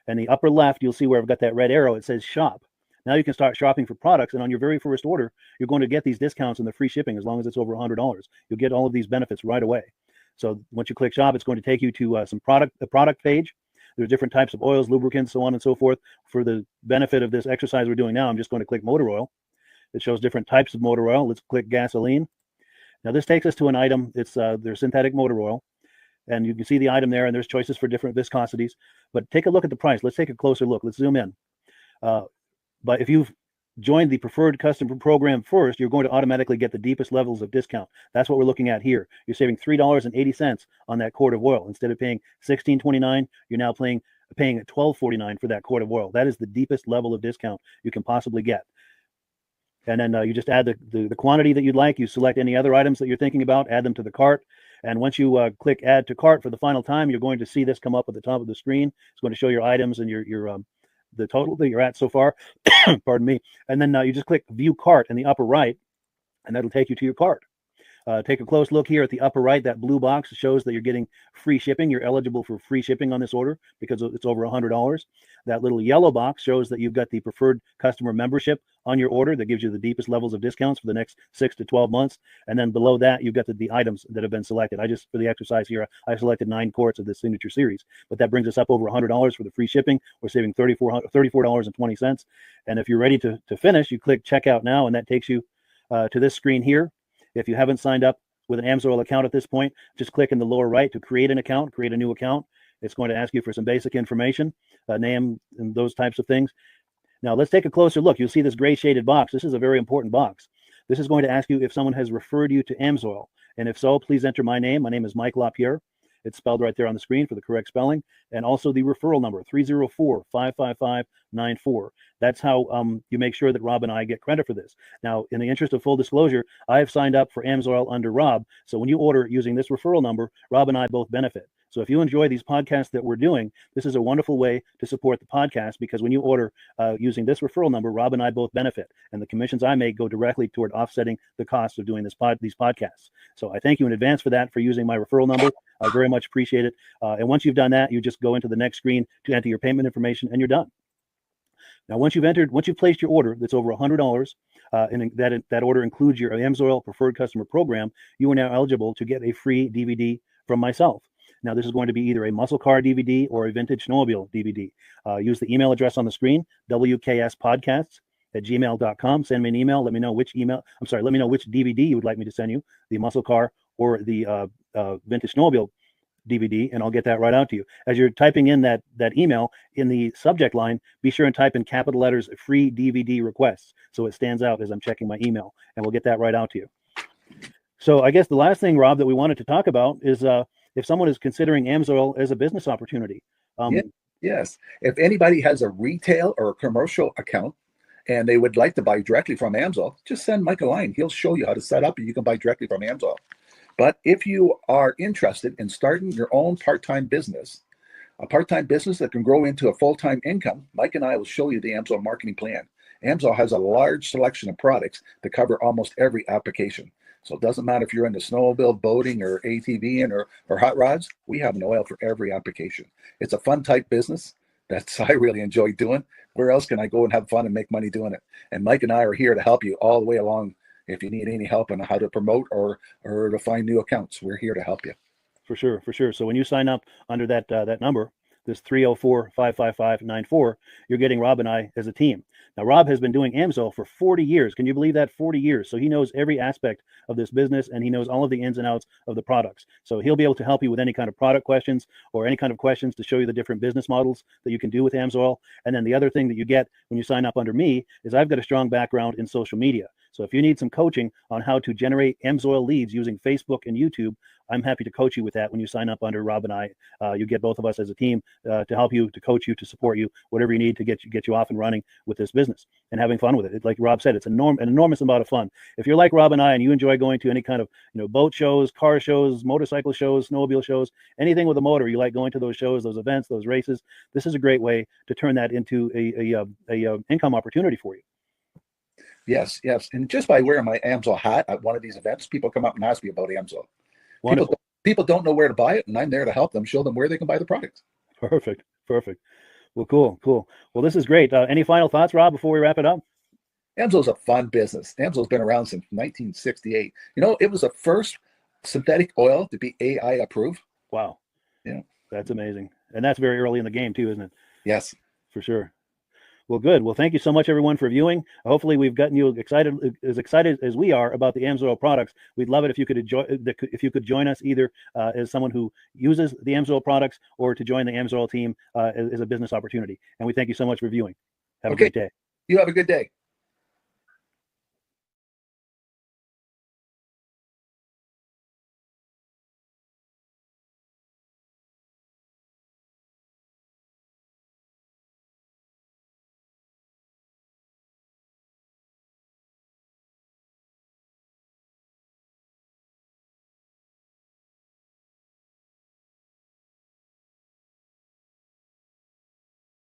And the upper left, you'll see where I've got that red arrow. It says Shop. Now you can start shopping for products, and on your very first order, you're going to get these discounts and the free shipping as long as it's over $100. You'll get all of these benefits right away. So once you click Shop, it's going to take you to the product page. There's different types of oils, lubricants, so on and so forth. For the benefit of this exercise we're doing now, I'm just going to click motor oil. It shows different types of motor oil. Let's click gasoline. Now this takes us to an item. It's their synthetic motor oil. And you can see the item there, and there's choices for different viscosities. But take a look at the price. Let's take a closer look. Let's zoom in. But if you've joined the preferred customer program first, you're going to automatically get the deepest levels of discount. That's what we're looking at here. You're saving $3.80 on that quart of oil. Instead of paying $16.29, you're now paying $12.49 for that quart of oil. That is the deepest level of discount you can possibly get. And then you just add the quantity that you'd like. You select any other items that you're thinking about, add them to the cart. And once you click Add to Cart for the final time, you're going to see this come up at the top of the screen. It's going to show your items and your the total that you're at so far. Pardon me. And then you just click View Cart in the upper right, and that'll take you to your cart. Take a close look here at the upper right. That blue box shows that you're getting free shipping. You're eligible for free shipping on this order because it's over $100. That little yellow box shows that you've got the preferred customer membership on your order that gives you the deepest levels of discounts for the next 6 to 12 months. And then below that, you've got the items that have been selected. For the exercise here, I selected 9 quarts of the signature series, but that brings us up over $100 for the free shipping. We're saving $34.20. And if you're ready to finish, you click Checkout Now, and that takes you to this screen here. If you haven't signed up with an Amsoil account at this point, just click in the lower right to create an account, create a new account. It's going to ask you for some basic information, name and those types of things. Now let's take a closer look. You'll see this gray shaded box. This is a very important box. This is going to ask you if someone has referred you to Amsoil. And if so, please enter my name. My name is Mike LaPierre. It's spelled right there on the screen for the correct spelling. And also the referral number, 304-555-94. That's how you make sure that Rob and I get credit for this. Now, in the interest of full disclosure, I have signed up for Amsoil under Rob. So when you order using this referral number, Rob and I both benefit. So if you enjoy these podcasts that we're doing, this is a wonderful way to support the podcast, because when you order using this referral number, Rob and I both benefit. And the commissions I make go directly toward offsetting the cost of doing these podcasts. So I thank you in advance for that, for using my referral number. I very much appreciate it. And once you've done that, you just go into the next screen to enter your payment information, and you're done. Now, once you've placed your order that's over $100, and that order includes your Amsoil Preferred Customer Program, you are now eligible to get a free DVD from myself. Now, this is going to be either a muscle car DVD or a vintage snowmobile DVD. Use the email address on the screen, wkspodcasts@gmail.com. Send me an email. Let me know which DVD you would like me to send you, the muscle car or the vintage snowmobile DVD, and I'll get that right out to you. As you're typing in that email, in the subject line, be sure and type in capital letters free DVD requests, so it stands out as I'm checking my email, and we'll get that right out to you. So I guess the last thing, Rob, that we wanted to talk about is if someone is considering Amsoil as a business opportunity. Yes. If anybody has a retail or a commercial account and they would like to buy directly from Amsoil, just send Mike a line. He'll show you how to set up, and you can buy directly from Amsoil. But if you are interested in starting your own part-time business, a part-time business that can grow into a full-time income, Mike and I will show you the Amsoil marketing plan. Amsoil has a large selection of products that cover almost every application. So it doesn't matter if you're into snowmobile, boating, or ATVing, or hot rods. We have an oil for every application. It's a fun type business that's I really enjoy doing. Where else can I go and have fun and make money doing it? And Mike and I are here to help you all the way along. If you need any help on how to promote or to find new accounts, we're here to help you. For sure. So when you sign up under that number, this 304-555-94, you're getting Rob and I as a team. Now, Rob has been doing Amsoil for 40 years. Can you believe that? 40 years. So he knows every aspect of this business, and he knows all of the ins and outs of the products. So he'll be able to help you with any kind of product questions or any kind of questions to show you the different business models that you can do with Amsoil. And then the other thing that you get when you sign up under me is I've got a strong background in social media. So if you need some coaching on how to generate Amsoil leads using Facebook and YouTube, I'm happy to coach you with that when you sign up under Rob and I. You get both of us as a team to help you, to coach you, to support you, whatever you need to get you off and running with this business and having fun with it. Like Rob said, it's an enormous amount of fun. If you're like Rob and I and you enjoy going to any kind of boat shows, car shows, motorcycle shows, snowmobile shows, anything with a motor, you like going to those shows, those events, those races, this is a great way to turn that into a income opportunity for you. Yes. And just by wearing my Amsoil hat at one of these events, people come up and ask me about Amsoil. Wonderful. People don't know where to buy it, and I'm there to help them, show them where they can buy the product. Perfect. Well, cool. Well, this is great. Any final thoughts, Rob, before we wrap it up? Amsoil's a fun business. Amsoil's been around since 1968. It was the first synthetic oil to be AI approved. Wow. Yeah. That's amazing. And that's very early in the game too, isn't it? Yes. For sure. Well, good. Well, thank you so much, everyone, for viewing. Hopefully, we've gotten you excited as we are about the Amsoil products. We'd love it if you could join us either as someone who uses the Amsoil products or to join the Amsoil team as a business opportunity. And we thank you so much for viewing. Have a great day. You have a good day.